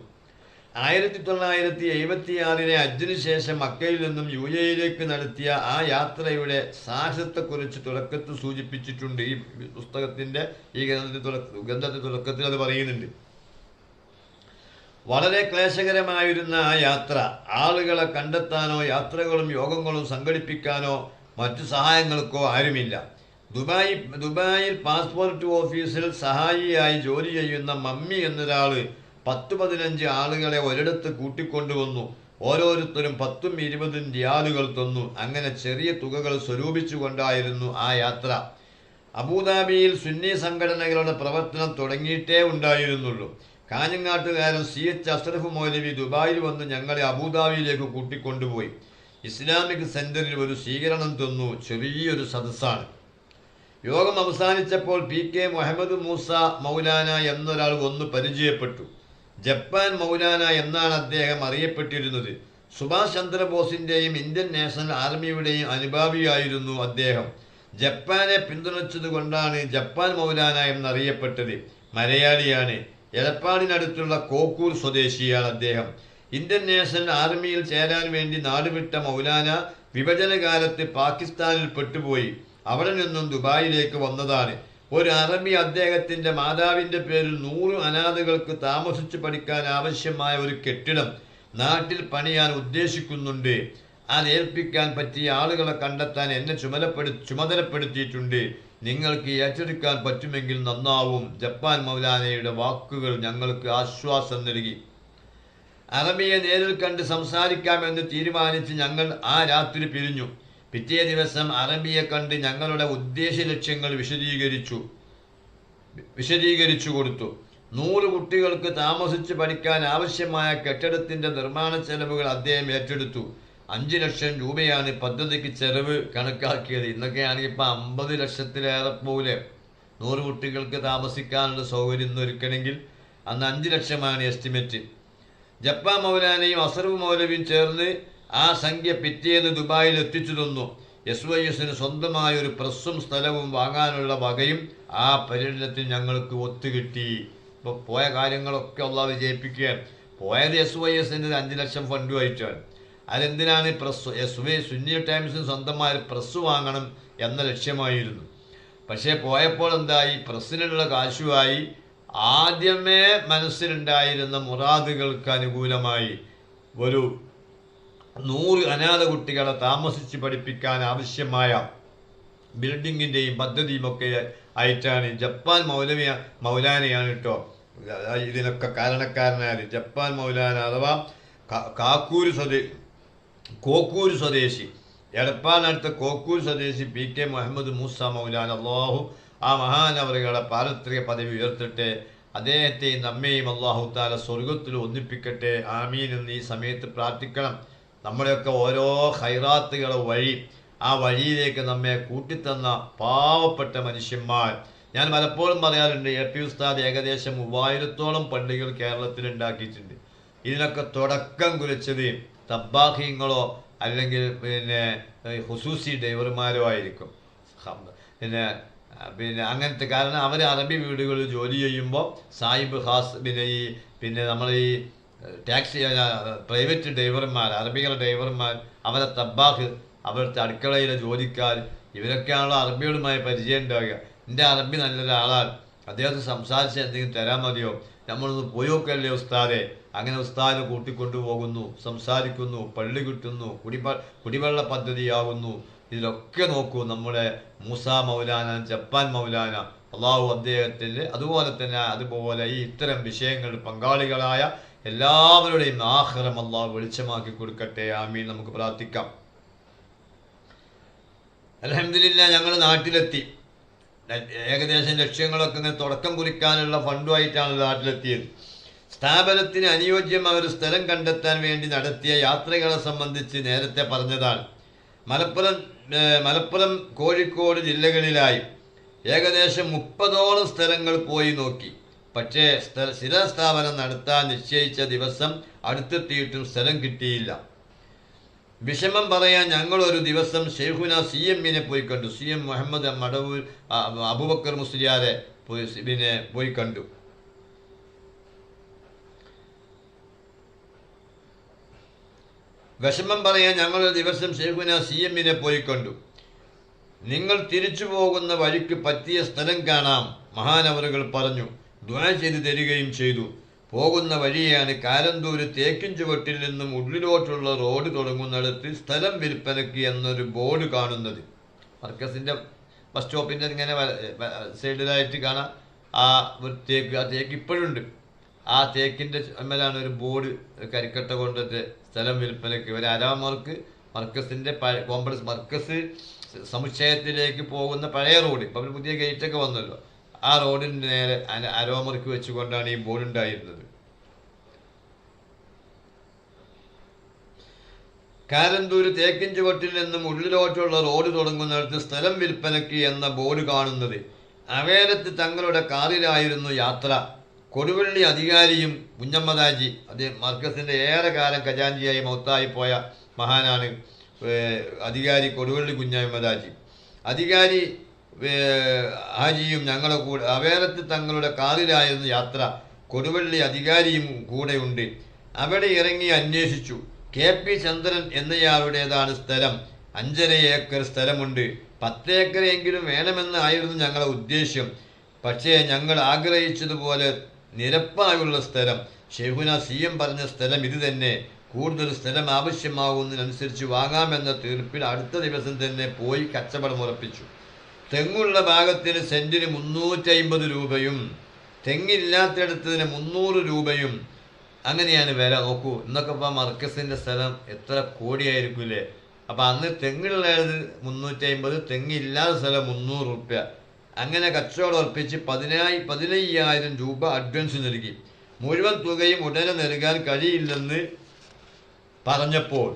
A: 1976 ഹജ്ജിന് ശേഷം മക്കയിൽ നിന്നും UAE നടത്തിയ ആ യാത്രയുടെ സാഹസത്തെക്കുറിച്ച് തുടക്കത്തിൽ സൂചിപ്പിച്ചിട്ടുണ്ട്. ഈ പുസ്തകത്തിൻ്റെ ഈ ഗ്രന്ഥത്തിന്റെ തുടക്കത്തിൽ അത് പറയുന്നുണ്ട്. വളരെ ക്ലേശകരമായിരുന്ന ആ യാത്ര ആളുകളെ കണ്ടെത്താനോ യാത്രകളും യോഗങ്ങളും സംഘടിപ്പിക്കാനോ മറ്റു സഹായങ്ങൾക്കോ ആരുമില്ല. ദുബായിൽ പാസ്പോർട്ട് ഓഫീസിൽ സഹായിയായി ജോലി ചെയ്യുന്ന മമ്മി എന്നൊരാൾ 10-15 ആളുകളെ ഒരിടത്ത് കൂട്ടിക്കൊണ്ടുവന്നു. ഓരോരുത്തരും 10ഉം 20ഉം റിയാലുകൾ തന്നു. അങ്ങനെ ചെറിയ തുകകൾ സ്വരൂപിച്ചുകൊണ്ടായിരുന്നു ആ യാത്ര. അബുദാബിയിൽ സുന്നി സംഘടനകളുടെ പ്രവർത്തനം തുടങ്ങിയിട്ടേ ഉണ്ടായിരുന്നുള്ളൂ. കാഞ്ഞങ്ങാട്ടുകാരൻ CH അഷ്റഫ് മൗലവി ദുബായിൽ വന്ന് ഞങ്ങളെ അബുദാബിയിലേക്ക് കൂട്ടിക്കൊണ്ടുപോയി. ഇസ്ലാമിക് സെന്ററിൽ ഒരു സ്വീകരണം തന്നു. ചെറിയൊരു സദസ്സാണ്. യോഗം അവസാനിച്ചപ്പോൾ PK മുഹമ്മദ് മൂസ മൗലാന എന്നൊരാൾ വന്ന് പരിചയപ്പെട്ടു. ജപ്പാൻ മൗലാന എന്നാണ് അദ്ദേഹം അറിയപ്പെട്ടിരുന്നത്. സുഭാഷ് ചന്ദ്രബോസിൻ്റെയും ഇന്ത്യൻ നാഷണൽ ആർമിയുടെയും അനുഭാവിയായിരുന്നു അദ്ദേഹം. ജപ്പാനെ പിന്തുണച്ചതുകൊണ്ടാണ് ജപ്പാൻ മൗലാന എന്നറിയപ്പെട്ടത്. മലയാളിയാണ്. എടപ്പാടിനടുത്തുള്ള കോക്കൂർ സ്വദേശിയാണ് അദ്ദേഹം. ഇന്ത്യൻ നാഷണൽ ആർമിയിൽ ചേരാൻ വേണ്ടി നാടുവിട്ട മൗലാന വിഭജനകാലത്ത് പാകിസ്ഥാനിൽ പെട്ടുപോയി. അവിടെ നിന്നും ദുബായിലേക്ക് വന്നതാണ്. ഒരു അറബി അദ്ദേഹത്തിൻ്റെ മാതാവിൻ്റെ പേരിൽ 100 അനാഥകൾക്ക് താമസിച്ച് പഠിക്കാൻ ആവശ്യമായ ഒരു കെട്ടിടം നാട്ടിൽ പണിയാൻ ഉദ്ദേശിക്കുന്നുണ്ട്. അത് ഏൽപ്പിക്കാൻ പറ്റിയ ആളുകളെ കണ്ടെത്താൻ എന്നെ ചുമതലപ്പെടുത്തിയിട്ടുണ്ട്. നിങ്ങൾക്ക് ഏറ്റെടുക്കാൻ പറ്റുമെങ്കിൽ നന്നാവും. ജപ്പാൻ മൗലാനയുടെ വാക്കുകൾ ഞങ്ങൾക്ക് ആശ്വാസം നൽകി. അറബിയെ നേരിൽ കണ്ട് സംസാരിക്കാമെന്ന് തീരുമാനിച്ച് ഞങ്ങൾ ആ രാത്രി പിരിഞ്ഞു. പിറ്റേ ദിവസം അറബിയെ കണ്ട് ഞങ്ങളുടെ ഉദ്ദേശ ലക്ഷ്യങ്ങൾ വിശദീകരിച്ചു കൊടുത്തു. 100 കുട്ടികൾക്ക് താമസിച്ച് പഠിക്കാൻ ആവശ്യമായ കെട്ടിടത്തിൻ്റെ നിർമ്മാണ ചെലവുകൾ അദ്ദേഹം ഏറ്റെടുത്തു. 5 ലക്ഷം രൂപയാണ് പദ്ധതിക്ക് ചെലവ് കണക്കാക്കിയത്. ഇന്നൊക്കെയാണെങ്കിൽ ഇപ്പോൾ 50 ലക്ഷത്തിലേറെ പോലെ. 100 കുട്ടികൾക്ക് താമസിക്കാനുള്ള സൗകര്യം ഒരുക്കണമെങ്കിൽ അന്ന് 5 ലക്ഷമാണ് എസ്റ്റിമേറ്റ്. ജപ്പാൻ മൗലാനയും അസ്റഫ് മൗലവിയും ചേർന്ന് ആ സംഖ്യ പിറ്റേന്ന് ദുബായിൽ എത്തിച്ചു തന്നു. SYSന് സ്വന്തമായ ഒരു പ്രസ്സും സ്ഥലവും വാങ്ങാനുള്ള വകയും ആ പര്യടനത്തിൽ ഞങ്ങൾക്ക് ഒത്തുകിട്ടി. ഇപ്പോൾ പോയ കാര്യങ്ങളൊക്കെ അള്ളാഹു വിജയിപ്പിക്കുകയാണ്. പോയത് SYSന് 5 ലക്ഷം ഫണ്ടുമായിട്ടാണ്. അതെന്തിനാണ്? സുന്നി ടൈംസിന് സ്വന്തമായ ഒരു പ്രസ് വാങ്ങണം എന്ന ലക്ഷ്യമായിരുന്നു. പക്ഷേ പോയപ്പോൾ എന്തായി? പ്രസ്സിനുള്ള കാശുമായി ആദ്യമേ മനസ്സിലുണ്ടായിരുന്ന മുറാദുകൾക്ക് അനുകൂലമായി ഒരു 100 അനാഥ കുട്ടികളെ താമസിച്ച് പഠിപ്പിക്കാൻ ആവശ്യമായ ബിൽഡിങ്ങിൻ്റെയും പദ്ധതിയും ഒക്കെ ആയിട്ടാണ് ജപ്പാൻ മൗലാനയാണ് കേട്ടോ ഇതിനൊക്കെ കാരണക്കാരനായത്. ജപ്പാൻ മൗലാന അഥവാ കോക്കൂര് സ്വദേശി, എടപ്പാളിനടുത്ത കോക്കൂർ സ്വദേശി PK മുഹമ്മദ് മൂസ മൗലാന. അള്ളാഹു ആ മഹാനവറുകളെ പാരത്രിക പദവി ഉയർത്തട്ടെ. അദ്ദേഹത്തെയും നമ്മെയും അള്ളാഹു താല സ്വർഗത്തിൽ ഒന്നിപ്പിക്കട്ടെ. ആമീൻ എന്ന് ഈ സമയത്ത് പ്രാർത്ഥിക്കണം. നമ്മുടെയൊക്കെ ഓരോ ഖൈറാത്തുകളെ വഴി, ആ വഴിയിലേക്ക് നമ്മെ കൂട്ടിത്തന്ന പാവപ്പെട്ട മനുഷ്യന്മാർ. ഞാൻ പലപ്പോഴും പറയാറുണ്ട്, AP ഉസ്താദ് ഏകദേശം 3000-ഓളം പള്ളികൾ കേരളത്തിൽ ഉണ്ടാക്കിയിട്ടുണ്ട്. ഇതിനൊക്കെ തുടക്കം കുറിച്ചത് തബ്ബാഖീങ്ങളോ അല്ലെങ്കിൽ ഹുസൂസി ഡ്രൈവർമാരോ ആയിരിക്കും. അങ്ങനത്തെ, കാരണം അവർ അറബി വീടുകളിൽ ജോലി ചെയ്യുമ്പോൾ സാഹിബ് ഖാസ് നമ്മൾ ഈ ടാക്സി പ്രൈവറ്റ് ഡ്രൈവർമാർ, അറബികളുടെ ഡ്രൈവർമാർ, അവരെ തബ്ബാഖ്, അവിടുത്തെ അടുക്കളയിലെ ജോലിക്കാർ, ഇവരൊക്കെയാണല്ലോ അറബികളുമായി പരിചയം ഉണ്ടാവുക. എൻ്റെ അറബി നല്ലൊരാളാണ്, അദ്ദേഹത്തെ സംസാരിച്ച് എന്തെങ്കിലും തരാൻ മതിയോ, നമ്മളൊന്ന് പോയി നോക്കല്ലേ ഉസ്താദെ. അങ്ങനെ ഉസ്താദിനെ കൂട്ടിക്കൊണ്ടുപോകുന്നു, സംസാരിക്കുന്നു, പള്ളി കിട്ടുന്നു, കുടിവെള്ള പദ്ധതിയാകുന്നു. ഇതിലൊക്കെ നോക്കൂ നമ്മുടെ മൂസ മൗലാന, ജപ്പാൻ മൗലാന. അള്ളാഹു അദ്ദേഹത്തിൻ്റെ അതുപോലെ ഈ ഇത്തരം വിഷയങ്ങളിൽ പങ്കാളികളായ എല്ലാവരുടെയും ആഖിറം അള്ളാഹു വെളിച്ചമാക്കി കൊടുക്കട്ടെ. ആമീൻ. നമുക്ക് പ്രാർത്ഥിക്കാം. അൽഹംദുലില്ലാ, ഞങ്ങൾ നാട്ടിലെത്തി. ഏകദേശം ലക്ഷ്യങ്ങളൊക്കെ ഇങ്ങനെ തുടക്കം കുറിക്കാനുള്ള ഫണ്ടുമായിട്ടാണ് നാട്ടിലെത്തിയത്. സ്ഥാപനത്തിന് അനുയോജ്യമായ ഒരു സ്ഥലം കണ്ടെത്താൻ വേണ്ടി നടത്തിയ യാത്രകളെ സംബന്ധിച്ച് നേരത്തെ പറഞ്ഞതാണ്. മലപ്പുറം കോഴിക്കോട് ജില്ലകളിലായി ഏകദേശം 30ഓളം സ്ഥലങ്ങൾ പോയി നോക്കി. പക്ഷേ സ്ഥിരസ്ഥാപനം നടത്താൻ നിശ്ചയിച്ച ദിവസം അടുത്തെത്തിയിട്ടും സ്ഥലം കിട്ടിയില്ല. വിഷമം പറയാൻ ഞങ്ങളൊരു ദിവസം ഷെയ്ഖുന CMനെ പോയി കണ്ടു. CM മുഹമ്മദ് മടവൂർ അബൂബക്കർ മുസ്ലിയാരെ പോയി കണ്ടു. വിഷമം പറയാൻ ഞങ്ങളൊരു ദിവസം ഷെയ്ഖുന CMനെ പോയി കണ്ടു. നിങ്ങൾ തിരിച്ചു പോകുന്ന വഴിക്ക് പറ്റിയ സ്ഥലം കാണാം മഹാനവറുകൾ പറഞ്ഞു. ദുആ ചെയ്ത് തരികയും ചെയ്തു. പോകുന്ന വഴിയാണ് കാരന്തൂര് തേക്കിൻ ചുവട്ടിൽ നിന്നും ഉള്ളിലോട്ടുള്ള റോഡ് തുടങ്ങുന്നിടത്ത് സ്ഥലം വിൽപ്പനയ്ക്ക് എന്നൊരു ബോർഡ് കാണുന്നത്. മർക്കസിൻ്റെ ബസ് സ്റ്റോപ്പിൻ്റെ ഇങ്ങനെ സൈഡിലായിട്ട് കാണാം ആ തേക്ക് ഇപ്പോഴുണ്ട്. ആ തേക്കിൻ്റെ മേലാണ് ഒരു ബോർഡ് കരിക്കട്ട കൊണ്ടിട്ട് സ്ഥലം വിൽപ്പനയ്ക്ക്. ഒരു അരാമർക്ക് മർക്കസിൻ്റെ കോംപ്ലക്സ് മർക്കസ് സമുച്ചയത്തിലേക്ക് പോകുന്ന പഴയ റോഡ്, ഇപ്പം ഒരു പുതിയ ഗേറ്റൊക്കെ വന്നല്ലോ, ആ റോഡിൻ്റെ നേരെ അരോമർക്ക് വെച്ചുകൊണ്ടാണ് ഈ ബോർഡ് ഉണ്ടായിരുന്നത്. കാരന്തൂര് തേക്കിൻ ചുവട്ടിൽ നിന്നും ഉള്ളിലോട്ടുള്ള റോഡ് തുടങ്ങുന്നിടത്ത് സ്ഥലം വിൽപ്പനയ്ക്ക് എന്ന ബോർഡ് കാണുന്നത്. അവേലത്ത് തങ്ങളുടെ കാറിലായിരുന്നു യാത്ര. കൊടുവള്ളി അധികാരിയും കുഞ്ഞമ്മദാജി, അദ്ദേഹം മർക്കസിൻ്റെ ഏറെ കാലം ഖജാൻജിയായി മൗത്തായി പോയ മഹാനാണ് അധികാരി കൊടുവള്ളി കുഞ്ഞമ്മദാജി. അധികാരി ഹാജിയും ഞങ്ങളുടെ കൂടെ. അവേലത്ത് തങ്ങളുടെ കാറിലായിരുന്നു യാത്ര. കൊടുവള്ളി അധികാരിയും കൂടെയുണ്ട്. അവിടെ ഇറങ്ങി അന്വേഷിച്ചു. KP ചന്ദ്രൻ എന്നയാളുടേതാണ് സ്ഥലം. 5.5 ഏക്കർ സ്ഥലമുണ്ട്. 10 ഏക്കറെങ്കിലും വേണമെന്നായിരുന്നു ഞങ്ങളുടെ ഉദ്ദേശ്യം. പക്ഷേ ഞങ്ങൾ ആഗ്രഹിച്ചതുപോലെ നിരപ്പായുള്ള സ്ഥലം, ഷെയ്ഖുന CM പറഞ്ഞ സ്ഥലം ഇത് തന്നെ. കൂടുതൽ സ്ഥലം ആവശ്യമാകുന്നതിനനുസരിച്ച് വാങ്ങാമെന്ന തീർപ്പിൽ അടുത്ത ദിവസം തന്നെ പോയി കച്ചവടം ഉറപ്പിച്ചു. തെങ്ങുള്ള ഭാഗത്തിന് സെൻറ്റിന് 350 രൂപയും തെങ്ങില്ലാത്തിടത്തതിന് 300 രൂപയും. അങ്ങനെയാണ് വില. നോക്കൂ, ഇന്നൊക്കെ ഇപ്പോൾ മർക്കസിൻ്റെ സ്ഥലം എത്ര കോടിയായിരിക്കില്ലേ. അപ്പം അന്ന് തെങ്ങുള്ളത് 350, തെങ്ങില്ലാത്ത സ്ഥലം 300 രൂപ. അങ്ങനെ കച്ചവടം ഉറപ്പിച്ച് 15,000 രൂപ അഡ്വാൻസ് നൽകി. മുഴുവൻ തുകയും ഉടനെ നൽകാൻ കഴിയില്ലെന്ന് പറഞ്ഞപ്പോൾ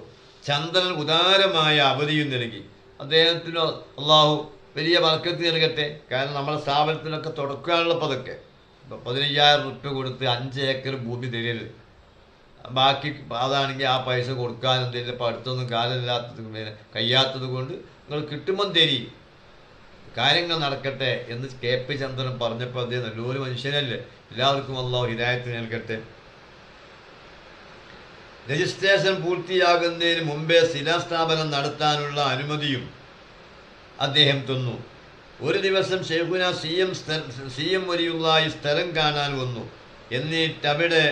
A: ചന്ദ്രൻ ഉദാരമായ അവധിയും നൽകി. അദ്ദേഹത്തിന് അള്ളാഹു വലിയ ബർക്കത്ത് നൽകട്ടെ. കാരണം നമ്മുടെ സ്ഥാപനത്തിലൊക്കെ തുടക്കാനുള്ള പതൊക്കെ 15,000 രൂപ കൊടുത്ത് 5 ഏക്കർ ഭൂമി തരരുത്. ബാക്കി അതാണെങ്കിൽ ആ പൈസ കൊടുക്കാനും എന്തെങ്കിലും ഇപ്പം അടുത്തൊന്നും കാലമില്ലാത്തത് കഴിയാത്തത് കൊണ്ട് നിങ്ങൾ കിട്ടുമ്പം തരി, കാര്യങ്ങൾ നടക്കട്ടെ എന്ന് KP ചന്ദ്രൻ പറഞ്ഞപ്പോൾ അദ്ദേഹം നല്ലൊരു മനുഷ്യനല്ലേ. എല്ലാവർക്കും അല്ലാഹു ഹിദായത്ത് നൽകട്ടെ. രജിസ്ട്രേഷൻ പൂർത്തിയാകുന്നതിന് മുമ്പേ ശിലാസ്ഥാപനം നടത്താനുള്ള അനുമതിയും അദ്ദേഹം തന്നു. ഒരു ദിവസം ഷെയ്ഖുന CM വലിയുള്ളായി സ്ഥലം കാണാൻ വന്നു. എന്നിട്ട് അവിടെ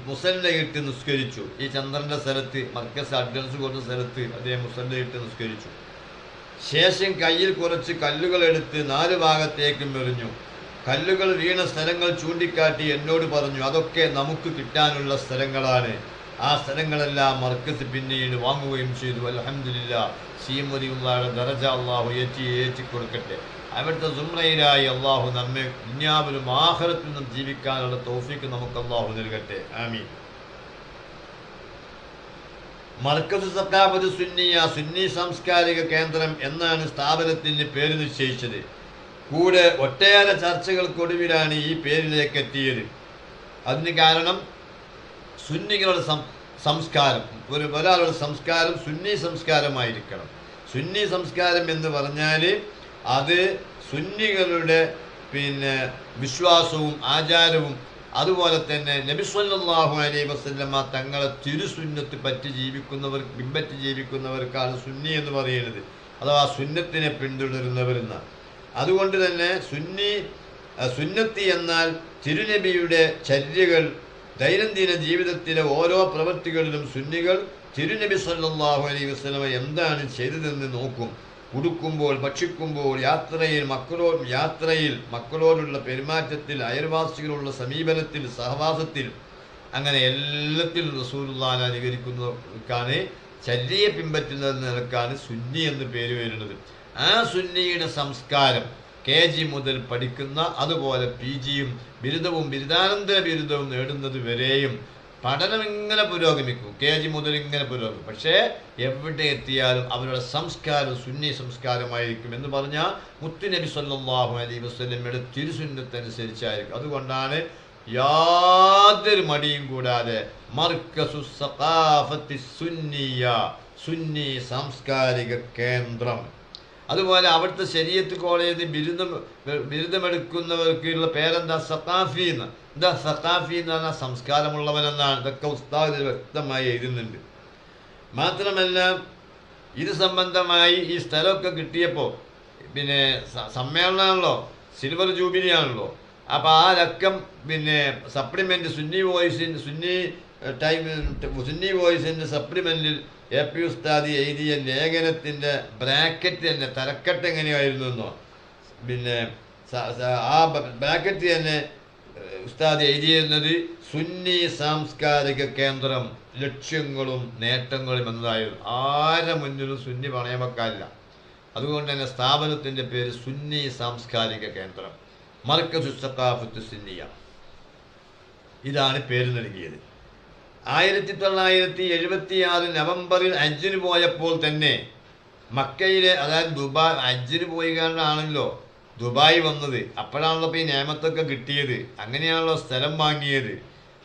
A: മുസല്ലയിട്ട് നിസ്കരിച്ചു. ഈ ചന്ദ്രൻ്റെ സ്ഥലത്ത്, മർക്കസ് അഡ്രൻസ് കൊടുത്ത സ്ഥലത്ത് അദ്ദേഹം മുസല്ലയിട്ട് നിസ്കരിച്ചു. ശേഷം കയ്യിൽ കുറച്ച് കല്ലുകൾ എടുത്ത് 4 ഭാഗത്തേക്കും എറിഞ്ഞു. കല്ലുകൾ വീണ സ്ഥലങ്ങൾ ചൂണ്ടിക്കാട്ടി എന്നോട് പറഞ്ഞു, അതൊക്കെ നമുക്ക് കിട്ടാനുള്ള സ്ഥലങ്ങളാണ്. ആ സ്ഥലങ്ങളെല്ലാം മർക്കസ് പിന്നീട് വാങ്ങുകയും ചെയ്തു. അൽഹംദുലില്ലാഹ്, CM വലിയുള്ളാഹിയുടെ ദറജ അല്ലാഹു ഏറ്റി കൊടുക്കട്ടെ. അവിടുത്തെ സുംറയിലായി അള്ളാഹു നമ്മെ ദുനിയാവിലും ആഖിറത്തിലും ജീവിക്കാനുള്ള തൗഫീഖ് നമുക്ക് അള്ളാഹു നൽകട്ടെ. ആമീൻ. മർക്കസ് സഖാഫത്ത് സുന്നിയ, സുന്നി സാംസ്കാരിക കേന്ദ്രം എന്നാണ് സ്ഥാപനത്തിന് പേര് നിശ്ചയിച്ചത്. കൂടെ ഒട്ടേറെ ചർച്ചകൾക്കൊടുവിലാണ് ഈ പേരിലേക്ക് എത്തിയത്. അതിന് കാരണം സുന്നികളുടെ സംസ്കാരം, ഒരാളുടെ സംസ്കാരം സുന്നി സംസ്കാരമായിരിക്കണം. സുന്നി സംസ്കാരം എന്ന് പറഞ്ഞാൽ അത് സുന്നികളുടെ വിശ്വാസവും ആചാരവും അതുപോലെ തന്നെ നബി സല്ലല്ലാഹു അലൈഹി വസല്ലമ തങ്ങളെ തിരുസുന്നത്ത് പിൻപറ്റി ജീവിക്കുന്നവർക്കാണ് സുന്നി എന്ന് പറയുന്നത്, അഥവാ സുന്നത്തിനെ പിന്തുടരുന്നവരെന്നാണ്. അതുകൊണ്ട് തന്നെ സുന്നത്തി എന്നാൽ തിരുനബിയുടെ ചര്യകൾ, ദൈനംദിന ജീവിതത്തിലെ ഓരോ പ്രവൃത്തികളിലും സുന്നികൾ തിരുനബി സല്ലല്ലാഹു അലൈഹി വസല്ലമ എന്താണ് ചെയ്തതെന്ന് നോക്കും. ഉടുക്കുമ്പോൾ, ഭക്ഷിക്കുമ്പോൾ, യാത്രയിൽ മക്കളോടുള്ള പെരുമാറ്റത്തിൽ, അയൽവാസികളുള്ള സമീപനത്തിൽ, സഹവാസത്തിൽ, അങ്ങനെ എല്ലാത്തിലും റസൂലുള്ളാഹിനെ അനുകരിക്കുന്നവർക്കാണ്, ചര്യയെ പിൻപറ്റുന്നത് നിലക്കാണ് സുന്നി എന്ന് പേര് വരുന്നത്. ആ സുന്നിയുടെ സംസ്കാരം KG മുതൽ പഠിക്കുന്ന, അതുപോലെ PGയും ബിരുദവും ബിരുദാനന്തര ബിരുദവും നേടുന്നത് വരെയും പഠനം ഇങ്ങനെ പുരോഗമിക്കും. KG മുതൽ ഇങ്ങനെ പുരോഗമിക്കും. പക്ഷേ എവിടെ എത്തിയാലും അവരുടെ സംസ്കാരം സുന്നി സംസ്കാരമായിരിക്കും എന്ന് പറഞ്ഞാൽ മുത്തുനബി സല്ലല്ലാഹു അലൈഹി വസല്ലമയുടെ തിരുസുന്നത്തനുസരിച്ചായിരിക്കും. അതുകൊണ്ടാണ് യാതൊരു മടിയും കൂടാതെ മർക്കസു സഖാഫത്തി സുന്നിയ, സുന്നി സാംസ്കാരിക കേന്ദ്രം. അതുപോലെ അവിടുത്തെ ശരീഅത്ത് കോളേജിൽ ബിരുദമെടുക്കുന്നവർക്കുള്ള പേരെന്താ? സഖാഫി എന്ന്. എന്താ സഖാഫി എന്ന് പറഞ്ഞാൽ സംസ്കാരമുള്ളവനെന്നാണ്. ഇതൊക്കെ ഉസ്താദ് വ്യക്തമായി എഴുതുന്നുണ്ട്. മാത്രമല്ല ഇത് സംബന്ധമായി ഈ സ്ഥലമൊക്കെ കിട്ടിയപ്പോൾ സമ്മേളനമാണല്ലോ, സിൽവർ ജൂബിലി ആണല്ലോ. അപ്പോൾ ആ ലക്കം സപ്ലിമെൻ്റ് സുന്നി വോയിസിൻ്റെ സപ്ലിമെൻറ്റിൽ AP ഉസ്താദി എഴുതിയ ലേഖനത്തിൻ്റെ ബ്രാക്കറ്റ് തന്നെ, തലക്കെട്ട് എങ്ങനെയായിരുന്നു എന്നോ, ആ ബ്രാക്കറ്റ് തന്നെ ഉസ്താദ് എഴുതിയിരുന്നത് സുന്നി സാംസ്കാരിക കേന്ദ്രം, ലക്ഷ്യങ്ങളും നേട്ടങ്ങളും എന്നതായിരുന്നു. ആരുടെ മുന്നിലും സുന്നി പണയം വെക്കാനില്ല. അതുകൊണ്ട് തന്നെ സ്ഥാപനത്തിൻ്റെ പേര് സുന്നി സാംസ്കാരിക കേന്ദ്രം, മർക്കസു സഖാഫത്ത് സുന്നിയ, ഇതാണ് പേര് നൽകിയത്. 1976 നവംബറിൽ ഹജ്ജിന് പോയപ്പോൾ തന്നെ മക്കയിലെ, അതായത് ദുബായ്, ഹജ്ജിന് പോയി കാരണമാണല്ലോ ദുബായ് വന്നത്. അപ്പോഴാണല്ലോ ഇപ്പോൾ ഈ നിയമത്തൊക്കെ കിട്ടിയത്. അങ്ങനെയാണല്ലോ സ്ഥലം വാങ്ങിയത്.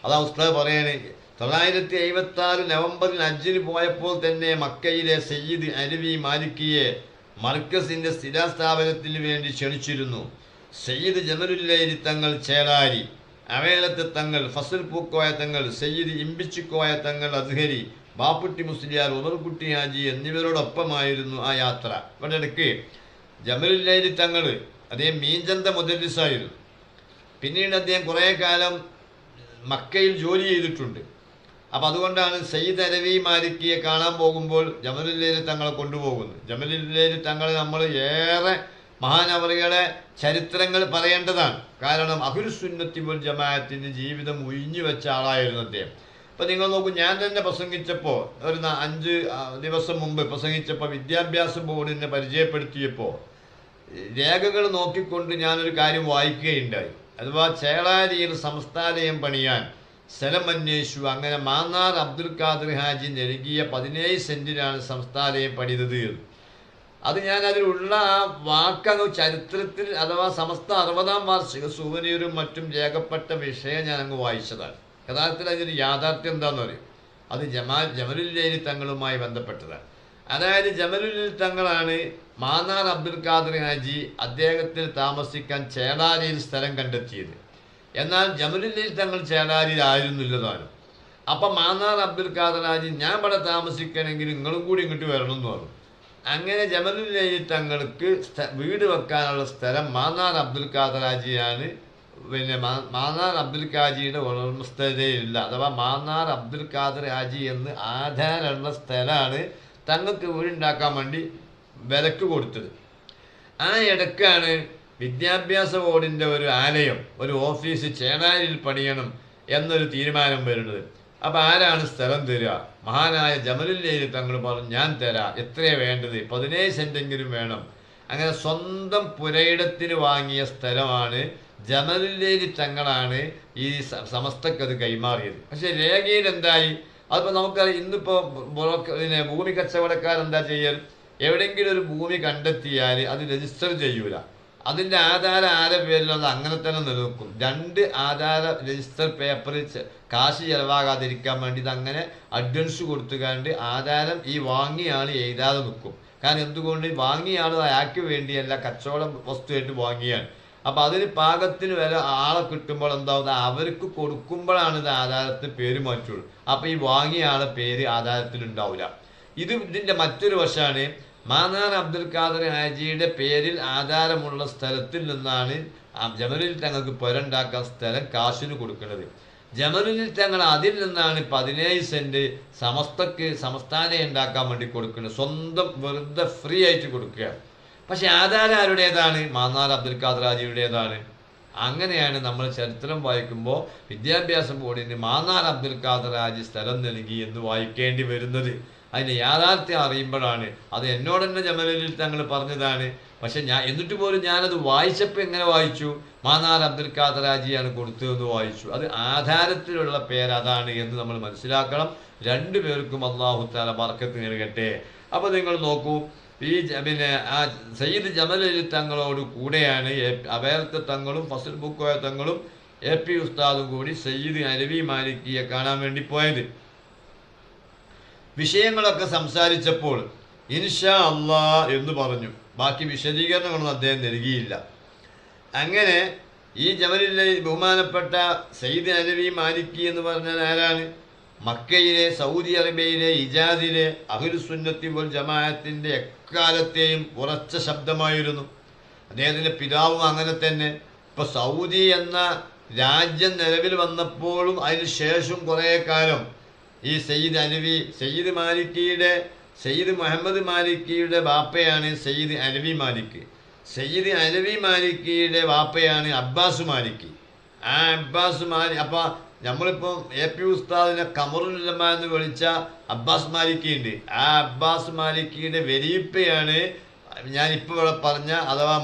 A: അതാ ഉസ്താദ് പറയണേ, 1976 നവംബറിൽ ഹജ്ജിന് പോയപ്പോൾ തന്നെ മക്കയിലെ സയ്യിദ് അലവി മാലിക്കിയെ മർക്കസിൻ്റെ സ്ഥിരസ്ഥാപനത്തിന് വേണ്ടി ക്ഷണിച്ചിരുന്നു. സയ്യിദ് ജമലുല്ലൈലി തങ്ങൾ ചേളാരി, അവേലത്തെ തങ്ങൾ, ഫസൽ പൂക്കോയ തങ്ങൾ, സയ്യിദ് ഇമ്പിച്ചിക്കോയ തങ്ങൾ അസ്ഹരി, ബാപ്പുട്ടി മുസ്ലിയാർ, ഉമർകുട്ടി ഹാജി എന്നിവരോടൊപ്പമായിരുന്നു ആ യാത്ര. ഇവിടെ ഇടയ്ക്ക് ജമലുല്ലൈലി തങ്ങൾ അദ്ദേഹം മീൻചന്ത മുദരിസായിരുന്നു. പിന്നീട് അദ്ദേഹം കുറേ കാലം മക്കയിൽ ജോലി ചെയ്തിട്ടുണ്ട്. അപ്പം അതുകൊണ്ടാണ് സയ്യിദ് അലവി മാലിക്കിയെ കാണാൻ പോകുമ്പോൾ ജമലുല്ലൈലി തങ്ങളെ കൊണ്ടുപോകുന്നത്. ജമലുല്ലൈലി തങ്ങളെ നമ്മൾ ഏറെ മഹാനവറുകളെ ചരിത്രങ്ങൾ പറയേണ്ടതാണ്. കാരണം അഹ്ലുസുന്നത്തി വൽ ജമാഅത്തിന് ജീവിതം ഒഴിഞ്ഞു വെച്ച ആളായിരുന്നു അദ്ദേഹം. അപ്പം നിങ്ങൾ നോക്കൂ, ഞാൻ തന്നെ പ്രസംഗിച്ചപ്പോൾ ഒരു 5 ദിവസം മുമ്പ് പ്രസംഗിച്ചപ്പോൾ വിദ്യാഭ്യാസ ബോർഡിനെ പരിചയപ്പെടുത്തിയപ്പോൾ രേഖകൾ നോക്കിക്കൊണ്ട് ഞാനൊരു കാര്യം വായിക്കുകയുണ്ടായി. അഥവാ ചേളാരിയിൽ സംസ്ഥാനയം പണിയാൻ സ്ഥലം അന്വേഷിച്ചു. അങ്ങനെ മാന്നാർ അബ്ദുൽ ഖാദർ ഹാജി നൽകിയ 17 സെന്റിനാണ് സംസ്ഥാനയം പണിതത്. അത് ഞാൻ അതിലുള്ള ആ വാക്കങ്ങ് ചരിത്രത്തിൽ, അഥവാ സമസ്ത 60ാം വാർഷിക സുവനീറും മറ്റും രേഖപ്പെട്ട വിഷയം ഞാൻ അങ്ങ് വായിച്ചതാണ്. യഥാർത്ഥത്തിൽ അതിൻ്റെ യാഥാർത്ഥ്യം എന്താണെന്ന് പറയും, അത് ജമലുല്ലൈലി തങ്ങളുമായി ബന്ധപ്പെട്ടതാണ്. അതായത് ജമലുൽ തങ്ങളാണ് മാന്നാർ അബ്ദുൽ ഖാദർ ഹാജി അദ്ദേഹത്തിന് താമസിക്കാൻ ചേളാരിയിൽ സ്ഥലം കണ്ടെത്തിയത്. എന്നാൽ ജമലുൽ തങ്ങൾ ചേളാരിയിൽ ആയിരുന്നില്ലതാനും. അപ്പം മാന്നാർ അബ്ദുൽ ഖാദർ ഹാജി ഞാൻ ഇവിടെ താമസിക്കണമെങ്കിൽ നിങ്ങളും കൂടി ഇങ്ങോട്ട് വരണം എന്ന് പറഞ്ഞു. അങ്ങനെ ജമലുൽ തങ്ങൾക്ക് വീട് വെക്കാനുള്ള സ്ഥലം മാന്നാർ അബ്ദുൽ ഖാദർ ഹാജിയാണ്. പിന്നെ മാന്നാർ അബ്ദുൽ ഖാജിയുടെ ഉടമസ്ഥതയില്ല, അഥവാ മാന്നാർ അബ്ദുൽ ഖാദർ ഹാജി എന്ന് ആധാരമുള്ള സ്ഥലമാണ് തങ്ങൾക്ക് വീടുണ്ടാക്കാൻ വേണ്ടി വിലക്ക് കൊടുത്തത്. ആ ഇടക്കാണ് വിദ്യാഭ്യാസ ബോർഡിൻ്റെ ഒരു ആലയം, ഒരു ഓഫീസ് ചേളാരിയിൽ പണിയണം എന്നൊരു തീരുമാനം വരുന്നത്. അപ്പം ആരാണ് സ്ഥലം തരിക? മഹാനായ ജമലുൽ തങ്ങൾ പറഞ്ഞു, ഞാൻ തരാം. എത്രയാണ് വേണ്ടത്? 17 സെൻറ്റെങ്കിലും വേണം. അങ്ങനെ സ്വന്തം പുരയിടത്തിന് വാങ്ങിയ സ്ഥലമാണ് ജമലുൽ തങ്ങളാണ് ഈ സമസ്തക്കത് കൈമാറിയത്. പക്ഷെ രേഖയിൽ എന്തായി? അതിപ്പോൾ നമുക്കറിയാം, ഇന്നിപ്പോൾ പിന്നെ ഭൂമി കച്ചവടക്കാരെന്താ ചെയ്യൽ? എവിടെയെങ്കിലും ഒരു ഭൂമി കണ്ടെത്തിയാൽ അത് രജിസ്റ്റർ ചെയ്യൂല. അതിൻ്റെ ആധാരം ആരെ പേരിലത് അങ്ങനെ തന്നെ നിലനിൽക്കും. 2 ആധാര രജിസ്റ്റർ പേപ്പറിൽ കാശ് ചിലവാകാതിരിക്കാൻ വേണ്ടി അങ്ങനെ അഡ്വാൻസ് കൊടുത്തുകൊണ്ട് ആധാരം ഈ വാങ്ങിയ ആൾ എഴുതാതെ നിൽക്കും. കാരണം എന്തുകൊണ്ട്? വാങ്ങിയ ആൾ അയാൾക്ക് വേണ്ടിയല്ല, കച്ചവട വസ്തുവായിട്ട് വാങ്ങിയാണ്. അപ്പം അതിന് പാകത്തിന് വില ആളെ കിട്ടുമ്പോൾ എന്താവുക? അവർക്ക് കൊടുക്കുമ്പോഴാണ് ഇത് ആധാരത്തിന് പേര് മാറ്റുള്ളൂ. അപ്പം ഈ വാങ്ങിയ ആളെ പേര് ആധാരത്തിലുണ്ടാവില്ല. ഇതിൻ്റെ മറ്റൊരു വശമാണ്, മാന്നാർ അബ്ദുൽ ഖാദർ ഹാജിയുടെ പേരിൽ ആധാരമുള്ള സ്ഥലത്തിൽ നിന്നാണ് ജമലുൽ തങ്ങൾക്ക് പുരണ്ടാക്കാൻ സ്ഥലം കാശിന് കൊടുക്കുന്നത്. ജമലുൽ തങ്ങൾ അതിൽ നിന്നാണ് 17 സെൻറ്റ് സമസ്തക്ക് സംസ്ഥാനം ഉണ്ടാക്കാൻ വേണ്ടി കൊടുക്കുന്നത്. സ്വന്തം വെറുതെ ഫ്രീ ആയിട്ട് കൊടുക്കുക. പക്ഷെ ആധാരം ആരുടേതാണ്? മാന്നാർ അബ്ദുൽ ഖാദർ ഹാജിയുടേതാണ്. അങ്ങനെയാണ് നമ്മൾ ചരിത്രം വായിക്കുമ്പോൾ വിദ്യാഭ്യാസ ബോർഡിന് മാന്നാർ അബ്ദുൽ ഖാദർ ഹാജി സ്ഥലം നൽകി എന്ന് വായിക്കേണ്ടി വരുന്നത്. അതിൻ്റെ യാഥാർത്ഥ്യം അറിയുമ്പോഴാണ്. അത് എന്നോട് തന്നെ ജമലുൽ തങ്ങൾ പറഞ്ഞതാണ്. പക്ഷെ എന്നിട്ട് പോലും ഞാനത് വായിച്ചപ്പോൾ എങ്ങനെ വായിച്ചു? മാന്നാർ അബ്ദുൽ ഖാദർ ഹാജിയാണ് കൊടുത്തതെന്ന് വായിച്ചു. അത് ആധാരത്തിലുള്ള പേരതാണ് എന്ന് നമ്മൾ മനസ്സിലാക്കണം. 2 പേർക്കും അല്ലാഹു തആല ബർക്കത്ത് നൽകട്ടെ. അപ്പോൾ നിങ്ങൾ നോക്കൂ, ഈ പിന്നെ ആ സയ്യിദ് ജമലുൽ തങ്ങളോട് കൂടെയാണ് അവേർത്ത തങ്ങളും ഫസൽ ബുക്കോയ തങ്ങളും AP ഉസ്താദും കൂടി സയ്യിദ് അലവി മാലിക്കിയെ കാണാൻ വേണ്ടി പോയത്. വിഷയങ്ങളൊക്കെ സംസാരിച്ചപ്പോൾ ഇൻഷാ അല്ലാ എന്ന് പറഞ്ഞു. ബാക്കി വിശദീകരണങ്ങളൊന്നും അദ്ദേഹം നൽകിയില്ല. അങ്ങനെ ഈ ജമലുൽ ബഹുമാനപ്പെട്ട സയ്യിദ് അലവി മാലിക്കി എന്ന് പറഞ്ഞാൽ ആരാണ്? മക്കയിലെ, സൗദി അറേബ്യയിലെ, ഇജാദിലെ അഹ്ലുസുന്നത്തി വൽ ജമാഅത്തിൻ്റെ എക്കാലത്തെയും ഉറച്ച ശബ്ദമായിരുന്നു. അദ്ദേഹത്തിൻ്റെ പിതാവും അങ്ങനെ തന്നെ. ഇപ്പോൾ സൗദി എന്ന രാജ്യം നിലവിൽ വന്നപ്പോഴും അതിന് ശേഷം കുറേ കാലം ഈ സയ്യിദ് അലവി, സയ്യിദ് മുഹമ്മദ് മാലിക്കിയുടെ ബാപ്പയാണ് സയ്യിദ് അലവി മാലിക്. സയ്യിദ് അലവി മാലിക്കിയുടെ ബാപ്പയാണ് അബ്ബാസ് മാലിക്കി. ആ അബ്ബാസ് മാലിക്, അപ്പോൾ നമ്മളിപ്പം AP ഉസ്താദിനെ ഖമറുൽ ഉലമ എന്ന് വിളിച്ച അബ്ബാസ് മാലിക്കി ഉണ്ട്. ആ അബ്ബാസ് മാലിക്കിയുടെ വലിയപ്പയാണ് ഞാനിപ്പോൾ ഇവിടെ പറഞ്ഞ, അഥവാ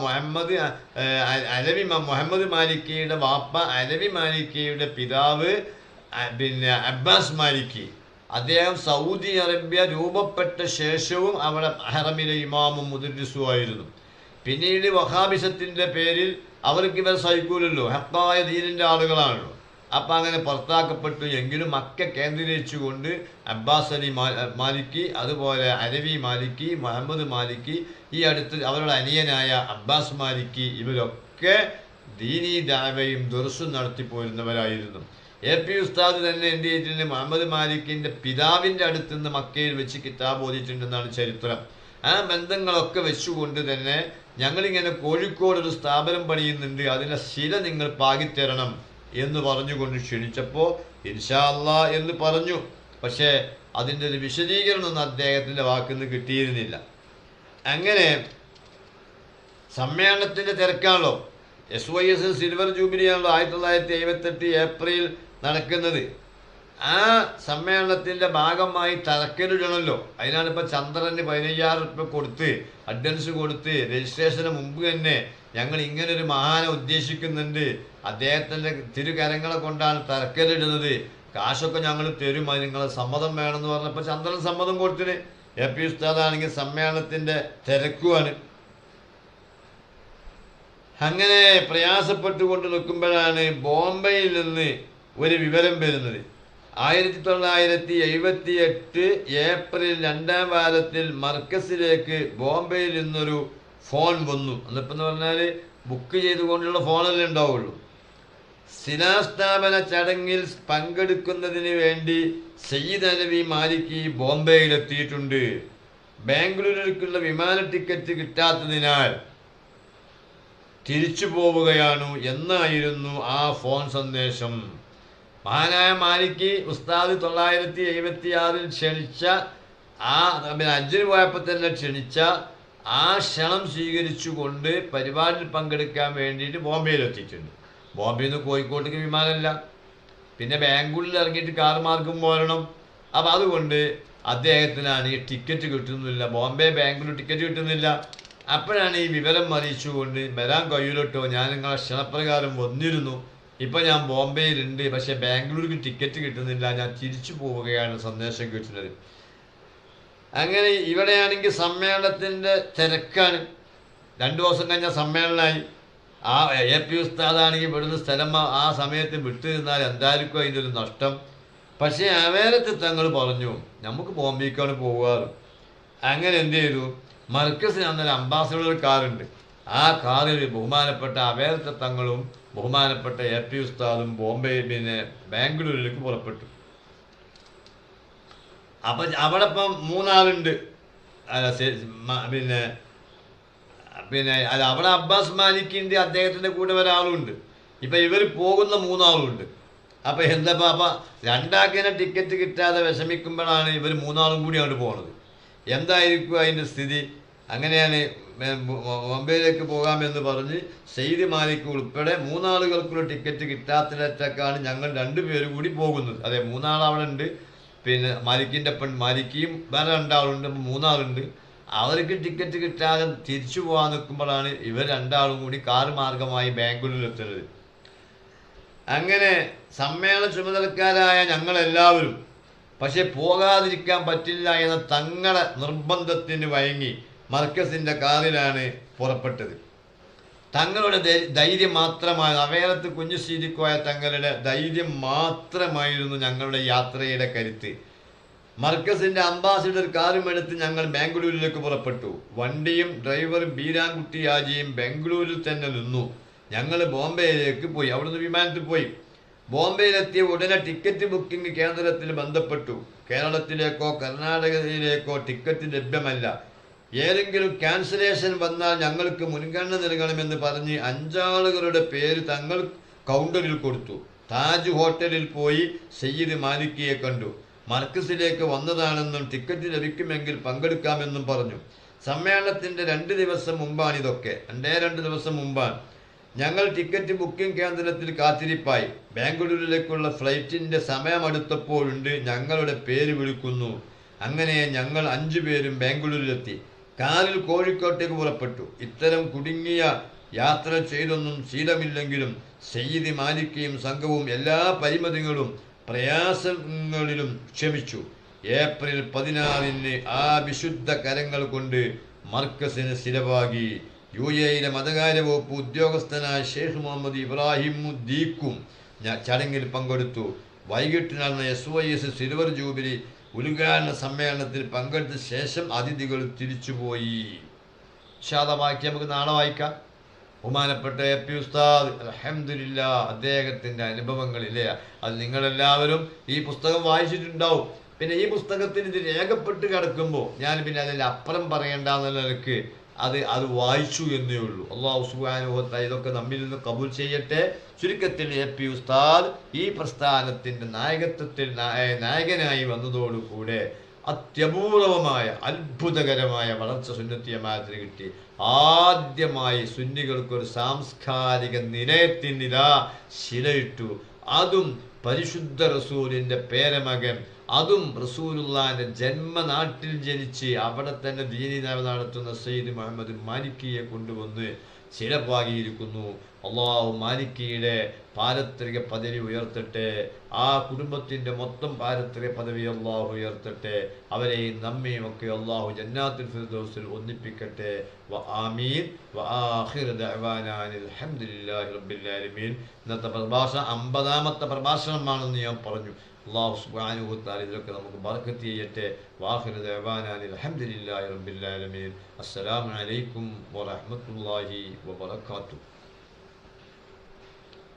A: മുഹമ്മദ് മാലിക്കിയുടെ വാപ്പ അലവി മാലിക്കിയുടെ പിതാവ് പിന്നെ അബ്ബാസ് മാലിക്കി. അദ്ദേഹം സൗദി അറേബ്യ രൂപപ്പെട്ട ശേഷവും അവിടെ ഹറമിലെ ഇമാമും മുദരിസുമായിരുന്നു. പിന്നീട് വഹാബിസത്തിൻ്റെ പേരിൽ അവർക്ക് ഇവർ സഹിക്കൂലല്ലോ, ഹക്കായ ദീനിൻ്റെ ആളുകളാണല്ലോ. അപ്പം അങ്ങനെ പുറത്താക്കപ്പെട്ടു. എങ്കിലും മക്ക കേന്ദ്രീകരിച്ചുകൊണ്ട് അബ്ബാസ് അലി മാലിക്കി, അതുപോലെ അലവി മാലിക്കി, മുഹമ്മദ് മാലിക്കി, ഈ അടുത്ത് അവരുടെ അനിയനായ അബ്ബാസ് മാലിക്കി, ഇവരൊക്കെ ദീനീ ദഅവയും ദർസും നടത്തിപ്പോരുന്നവരായിരുന്നു. AP ഉസ്താദ് തന്നെ എന്ത് ചെയ്തിട്ടുണ്ട്? മുഹമ്മദ് മാലിക്കിൻ്റെ പിതാവിൻ്റെ അടുത്ത് നിന്ന് മക്കയിൽ വെച്ച് കിതാബ് ഓതിയിട്ടുണ്ടെന്നാണ് ചരിത്രം. ആ ബന്ധങ്ങളൊക്കെ വെച്ചുകൊണ്ട് തന്നെ ഞങ്ങളിങ്ങനെ കോഴിക്കോട് ഒരു സ്ഥാപനം പണിയുന്നുണ്ട്, അതിൻ്റെ ശില നിങ്ങൾ പാകിത്തരണം എന്ന് പറഞ്ഞുകൊണ്ട് ക്ഷണിച്ചപ്പോൾ ഇൻഷാ അല്ലാ എന്ന് പറഞ്ഞു. പക്ഷേ അതിൻ്റെ ഒരു വിശദീകരണമൊന്നും അദ്ദേഹത്തിൻ്റെ വാക്കിൽ നിന്ന് കിട്ടിയിരുന്നില്ല. അങ്ങനെ സമ്മേളനത്തിൻ്റെ തിരക്കാണല്ലോ. SYS സിൽവർ ജൂബിലിയാണല്ലോ 1978 ഏപ്രിൽ നടക്കുന്നത്. ആ സമ്മേളനത്തിൻ്റെ ഭാഗമായി തറക്കല്ലിടണമല്ലോ. അതിനാണ് ഇപ്പോൾ ചന്ദ്രന് 15,000 രൂപ കൊടുത്ത് അഡ്വാൻസ് കൊടുത്ത് രജിസ്ട്രേഷന് മുമ്പ് തന്നെ ഞങ്ങൾ ഇങ്ങനൊരു മഹാനെ ഉദ്ദേശിക്കുന്നുണ്ട്, അദ്ദേഹത്തിൻ്റെ തിരുകരങ്ങളെ കൊണ്ടാണ് തറക്കല്ലിടുന്നത്, കാശൊക്കെ ഞങ്ങൾ തരും, അത് നിങ്ങളെ സമ്മതം വേണമെന്ന് പറഞ്ഞപ്പോൾ ചന്ദ്രൻ സമ്മതം കൊടുത്തിന്. AP ഉസ്താദാണെങ്കിൽ സമ്മേളനത്തിൻ്റെ തിരക്കുമാണ്. അങ്ങനെ പ്രയാസപ്പെട്ടുകൊണ്ട് നിൽക്കുമ്പോഴാണ് ബോംബെയിൽ നിന്ന് ഒരു വിവരം വരുന്നത്. 1978 ഏപ്രിൽ 2-ാം വാരത്തിൽ മർക്കസിലേക്ക് ബോംബെയിൽ നിന്നൊരു ഫോൺ വന്നു. എന്നിപ്പം എന്ന് പറഞ്ഞാൽ ബുക്ക് ചെയ്തുകൊണ്ടുള്ള ഫോണല്ലേ ഉണ്ടാവുള്ളൂ. ശിലാസ്ഥാപന ചടങ്ങിൽ പങ്കെടുക്കുന്നതിന് വേണ്ടി സയ്യിദ് അലവി മാലിക്കി ബോംബെയിലെത്തിയിട്ടുണ്ട്. ബാംഗ്ലൂരിലേക്കുള്ള വിമാന ടിക്കറ്റ് കിട്ടാത്തതിനാൽ തിരിച്ചു പോവുകയാണ് എന്നായിരുന്നു ആ ഫോൺ സന്ദേശം. മഹാനായ മാലിക്കി ഉസ്താദ് 1976 ക്ഷണിച്ച ഹജ്ജിന് പോയപ്പോൾ തന്നെ ക്ഷണിച്ച ആ ക്ഷണം സ്വീകരിച്ചുകൊണ്ട് പരിപാടിയിൽ പങ്കെടുക്കാൻ വേണ്ടിയിട്ട് ബോംബെയിലെത്തിയിട്ടുണ്ട്. ബോംബെയിൽ നിന്ന് കോഴിക്കോട്ടേക്ക് വിമാനമില്ല, പിന്നെ ബാംഗ്ലൂരിൽ ഇറങ്ങിയിട്ട് കാർ മാർഗം പോരണം. അപ്പം അതുകൊണ്ട് അദ്ദേഹത്തിനാണ് ഈ ടിക്കറ്റ് കിട്ടുന്നില്ല, ബോംബെ ബാംഗ്ലൂർ ടിക്കറ്റ് കിട്ടുന്നില്ല. അപ്പോഴാണ് ഈ വിവരം അറിയിച്ചുകൊണ്ട് വരാൻ കഴിയൂലട്ടോ, ഞാൻ നിങ്ങളെ ക്ഷണപ്രകാരം വന്നിരുന്നു, ഇപ്പം ഞാൻ ബോംബെയിലുണ്ട്, പക്ഷേ ബാംഗ്ലൂർക്ക് ടിക്കറ്റ് കിട്ടുന്നില്ല, ഞാൻ തിരിച്ചു പോവുകയാണ് സന്ദേശം കിട്ടുന്നത്. അങ്ങനെ ഇവിടെയാണെങ്കിൽ സമ്മേളനത്തിൻ്റെ തിരക്കാണ്. 2 ദിവസം കഴിഞ്ഞാൽ സമ്മേളനമായി. ആ AP ഉസ്താദാണെങ്കിൽ ഇവിടുന്ന് സ്ഥലം ആ സമയത്ത് വിട്ടു നിന്നാൽ എന്തായിരിക്കും അതിൻ്റെ ഒരു നഷ്ടം. പക്ഷേ അവേരത്ത് തങ്ങൾ പറഞ്ഞു നമുക്ക് ബോംബെക്കാണ് പോകാറ്. അങ്ങനെ എന്ത് ചെയ്തു, മർക്കസിന് അന്നൊരു അംബാസഡർ കാറുണ്ട്. ആ കാറിൽ ബഹുമാനപ്പെട്ട അവേരത്തെ തങ്ങളും ബഹുമാനപ്പെട്ട AP ഉസ്താദും പിന്നെ ബാംഗ്ലൂരിലേക്ക് പുറപ്പെട്ടു. അപ്പം അവിടെ ഇപ്പം 3 ആളുണ്ട്. അല്ല അവിടെ അബ്ബാസ് മാലിക്കിൻ്റെ അദ്ദേഹത്തിൻ്റെ കൂടെ ഒരാളുണ്ട്. ഇപ്പം ഇവർ പോകുന്ന 3 ആളുണ്ട്. അപ്പം എന്താ അപ്പം 2 ആക്കിനെ ടിക്കറ്റ് കിട്ടാതെ വിഷമിക്കുമ്പോഴാണ് ഇവർ 3 ആളും കൂടി അങ്ങോട്ട് പോകുന്നത്. എന്തായിരിക്കും അതിൻ്റെ സ്ഥിതി? അങ്ങനെയാണ് ബോംബെയിലേക്ക് പോകാമെന്ന് പറഞ്ഞ് സയ്യിദ് മാലിക് ഉൾപ്പെടെ 3 ആളുകൾക്കുള്ള ടിക്കറ്റ് കിട്ടാത്തിടത്തേക്കാണ് ഞങ്ങൾ 2 പേര് കൂടി പോകുന്നത്. അതെ, 3 ആൾ അവിടെ ഉണ്ട്. പിന്നെ മാലിക്കിൻ്റെ മാലിക്കിയും വേറെ 2 ആളുണ്ട്. അപ്പം 3 ആളുണ്ട്. അവർക്ക് ടിക്കറ്റ് കിട്ടാതെ തിരിച്ചു പോകാൻ നിൽക്കുമ്പോഴാണ് ഇവർ 2 ആളും കൂടി കാർ മാർഗമായി ബാംഗ്ലൂരിലെത്തുന്നത്. അങ്ങനെ സമ്മേളന ചുമതലക്കാരായ ഞങ്ങളെല്ലാവരും പക്ഷെ പോകാതിരിക്കാൻ പറ്റില്ല എന്ന തങ്ങളുടെ നിർബന്ധത്തിന് വഴങ്ങി മർക്കസിൻ്റെ കാറിലാണ് പുറപ്പെട്ടത്. തങ്ങളുടെ ധൈര്യം മാത്രമായിരുന്നു, അവേലത്ത് കുഞ്ഞുശീരിക്കോയ തങ്ങളുടെ ധൈര്യം മാത്രമായിരുന്നു ഞങ്ങളുടെ യാത്രയുടെ കരുത്ത്. മർക്കസിൻ്റെ അംബാസിഡർ കാറും എടുത്ത് ഞങ്ങൾ ബാംഗ്ലൂരിലേക്ക് പുറപ്പെട്ടു. വണ്ടിയും ഡ്രൈവറും ബീരാൻകുട്ടി ഹാജിയും ബാംഗ്ലൂരിൽ തന്നെ നിന്നു. ഞങ്ങൾ ബോംബെയിലേക്ക് പോയി. അവിടുന്ന് വിമാനത്തിൽ പോയി. ബോംബെയിലെത്തിയ ഉടനെ ടിക്കറ്റ് ബുക്കിംഗ് കേന്ദ്രത്തിൽ ബന്ധപ്പെട്ടു. കേരളത്തിലേക്കോ കർണാടകയിലേക്കോ ടിക്കറ്റ് ലഭ്യമല്ല, ഏതെങ്കിലും ക്യാൻസലേഷൻ വന്നാൽ ഞങ്ങൾക്ക് മുൻഗണന നൽകണമെന്ന് പറഞ്ഞ് 5 ആളുകളുടെ പേര് തങ്ങൾ കൗണ്ടറിൽ കൊടുത്തു. താജ് ഹോട്ടലിൽ പോയി സയ്യിദ് മാലിക്കിയെ കണ്ടു. മർക്കസിലേക്ക് വന്നതാണെന്നും ടിക്കറ്റ് ലഭിക്കുമെങ്കിൽ പങ്കെടുക്കാമെന്നും പറഞ്ഞു. സമ്മേളനത്തിൻ്റെ 2 ദിവസം മുമ്പാണിതൊക്കെ. 2 ദിവസം മുമ്പാണ്. ഞങ്ങൾ ടിക്കറ്റ് ബുക്കിംഗ് കേന്ദ്രത്തിൽ കാത്തിരിപ്പായി. ബാംഗ്ലൂരിലേക്കുള്ള ഫ്ലൈറ്റിൻ്റെ സമയമെടുത്തപ്പോഴുണ്ട് ഞങ്ങളുടെ പേര് വിളിക്കുന്നു. അങ്ങനെ ഞങ്ങൾ 5 പേരും ബാംഗ്ലൂരിലെത്തി. കാറിൽ കോഴിക്കോട്ടേക്ക് പുറപ്പെട്ടു. ഇത്തരം കുടുങ്ങിയ യാത്ര ചെയ്തൊന്നും ശീലമില്ലെങ്കിലും സയ്യിദ് മാലിക്കിയും സംഘവും എല്ലാ പരിമിതികളും പ്രയാസങ്ങളിലും ക്ഷമിച്ചു. ഏപ്രിൽ 16 ആ വിശുദ്ധ കരങ്ങൾ കൊണ്ട് മർക്കസിന് സ്ഥിരവാകി. UAE മതകാര്യ വകുപ്പ് ഉദ്യോഗസ്ഥനായ ഷെയ്ഖ് മുഹമ്മദ് ഇബ്രാഹിം ദീക്കും ചടങ്ങിൽ പങ്കെടുത്തു. വൈകിട്ട് നടന്ന SYS സിൽവർ ജൂബിലി ഉദ്ഘാടന സമ്മേളനത്തിൽ പങ്കെടുത്ത ശേഷം അതിഥികൾ തിരിച്ചുപോയി. വാക്യം നമുക്ക് നാളെ വായിക്കാം. ബഹുമാനപ്പെട്ട AP ഉസ്താദ് അൽഹംദുലില്ലാ അദ്ദേഹത്തിൻ്റെ അനുഭവങ്ങളില്ലേ, അത് നിങ്ങളെല്ലാവരും ഈ പുസ്തകം വായിച്ചിട്ടുണ്ടാവും. പിന്നെ ഈ പുസ്തകത്തിൽ ഇത് രേഖപ്പെട്ട് കിടക്കുമ്പോൾ ഞാൻ പിന്നെ അതിൽ അപ്പുറം പറയേണ്ടെന്നുള്ള നിലക്ക് അത് വായിച്ചു എന്നേ ഉള്ളൂ. അല്ലാഹു സുബ്ഹാനഹു വ തആല ഇതൊക്കെ നമ്മിൽ നിന്ന് കബൂൽ ചെയ്യട്ടെ. ചുരുക്കത്തിൽ AP ഉസ്താദ് ഈ പ്രസ്ഥാനത്തിൻ്റെ നായകനായി വന്നതോടുകൂടെ അത്യപൂർവമായ അത്ഭുതകരമായ വളർച്ച സുന്നത്തി ജമാഅത്തിന് കിട്ടി. ആദ്യമായി സുന്നികൾക്കൊരു സാംസ്കാരിക നിലയത്തിനിതാ ശിലയിട്ടു. അതും പരിശുദ്ധ റസൂലിൻ്റെ പേരമകൻ, അതും റസൂലുള്ളാഹിന്റെ ജന്മനാട്ടിൽ ജനിച്ച് അവിടെ തന്നെ ദീനി നടത്തുന്ന സയ്യിദ് മുഹമ്മദ് മാലിക്കിയെ കൊണ്ടുവന്ന് ചിലപ്പാകിയിരിക്കുന്നു. അള്ളാഹു മാലിക്കിയുടെ പാരത്രിക പദവി ഉയർത്തട്ടെ. ആ കുടുംബത്തിൻ്റെ മൊത്തം പാരത്രിക പദവി അള്ളാഹു ഉയർത്തട്ടെ. അവരെയും നമ്മയും ഒക്കെ അള്ളാഹു ജന്നാത്തുൽ ഫിർദൗസിൽ ഒന്നിപ്പിക്കട്ടെ. വ ആമീൻ. വ ആഖിറു ദഅ്വാനാ അൽഹംദുലില്ലാഹി റബ്ബിൽ ആലമീൻ. ഇന്നത്തെ പ്രഭാഷണം 50-ാമത്തെ പ്രഭാഷണമാണെന്ന് ഞാൻ പറഞ്ഞു. അല്ലാഹു സുബ്ഹാനഹു വ തആല ഇതിലൊക്കെ നമുക്ക് ബറക്കത്ത് ചെയ്യട്ടെ. വാഖിറു ദഅ്വാനാ അൽഹംദുലില്ലാഹി റബ്ബിൽ ആലമീൻ. അസ്സലാമു അലൈക്കും വറഹ്മത്തുള്ളാഹി വബറകാതുഹു.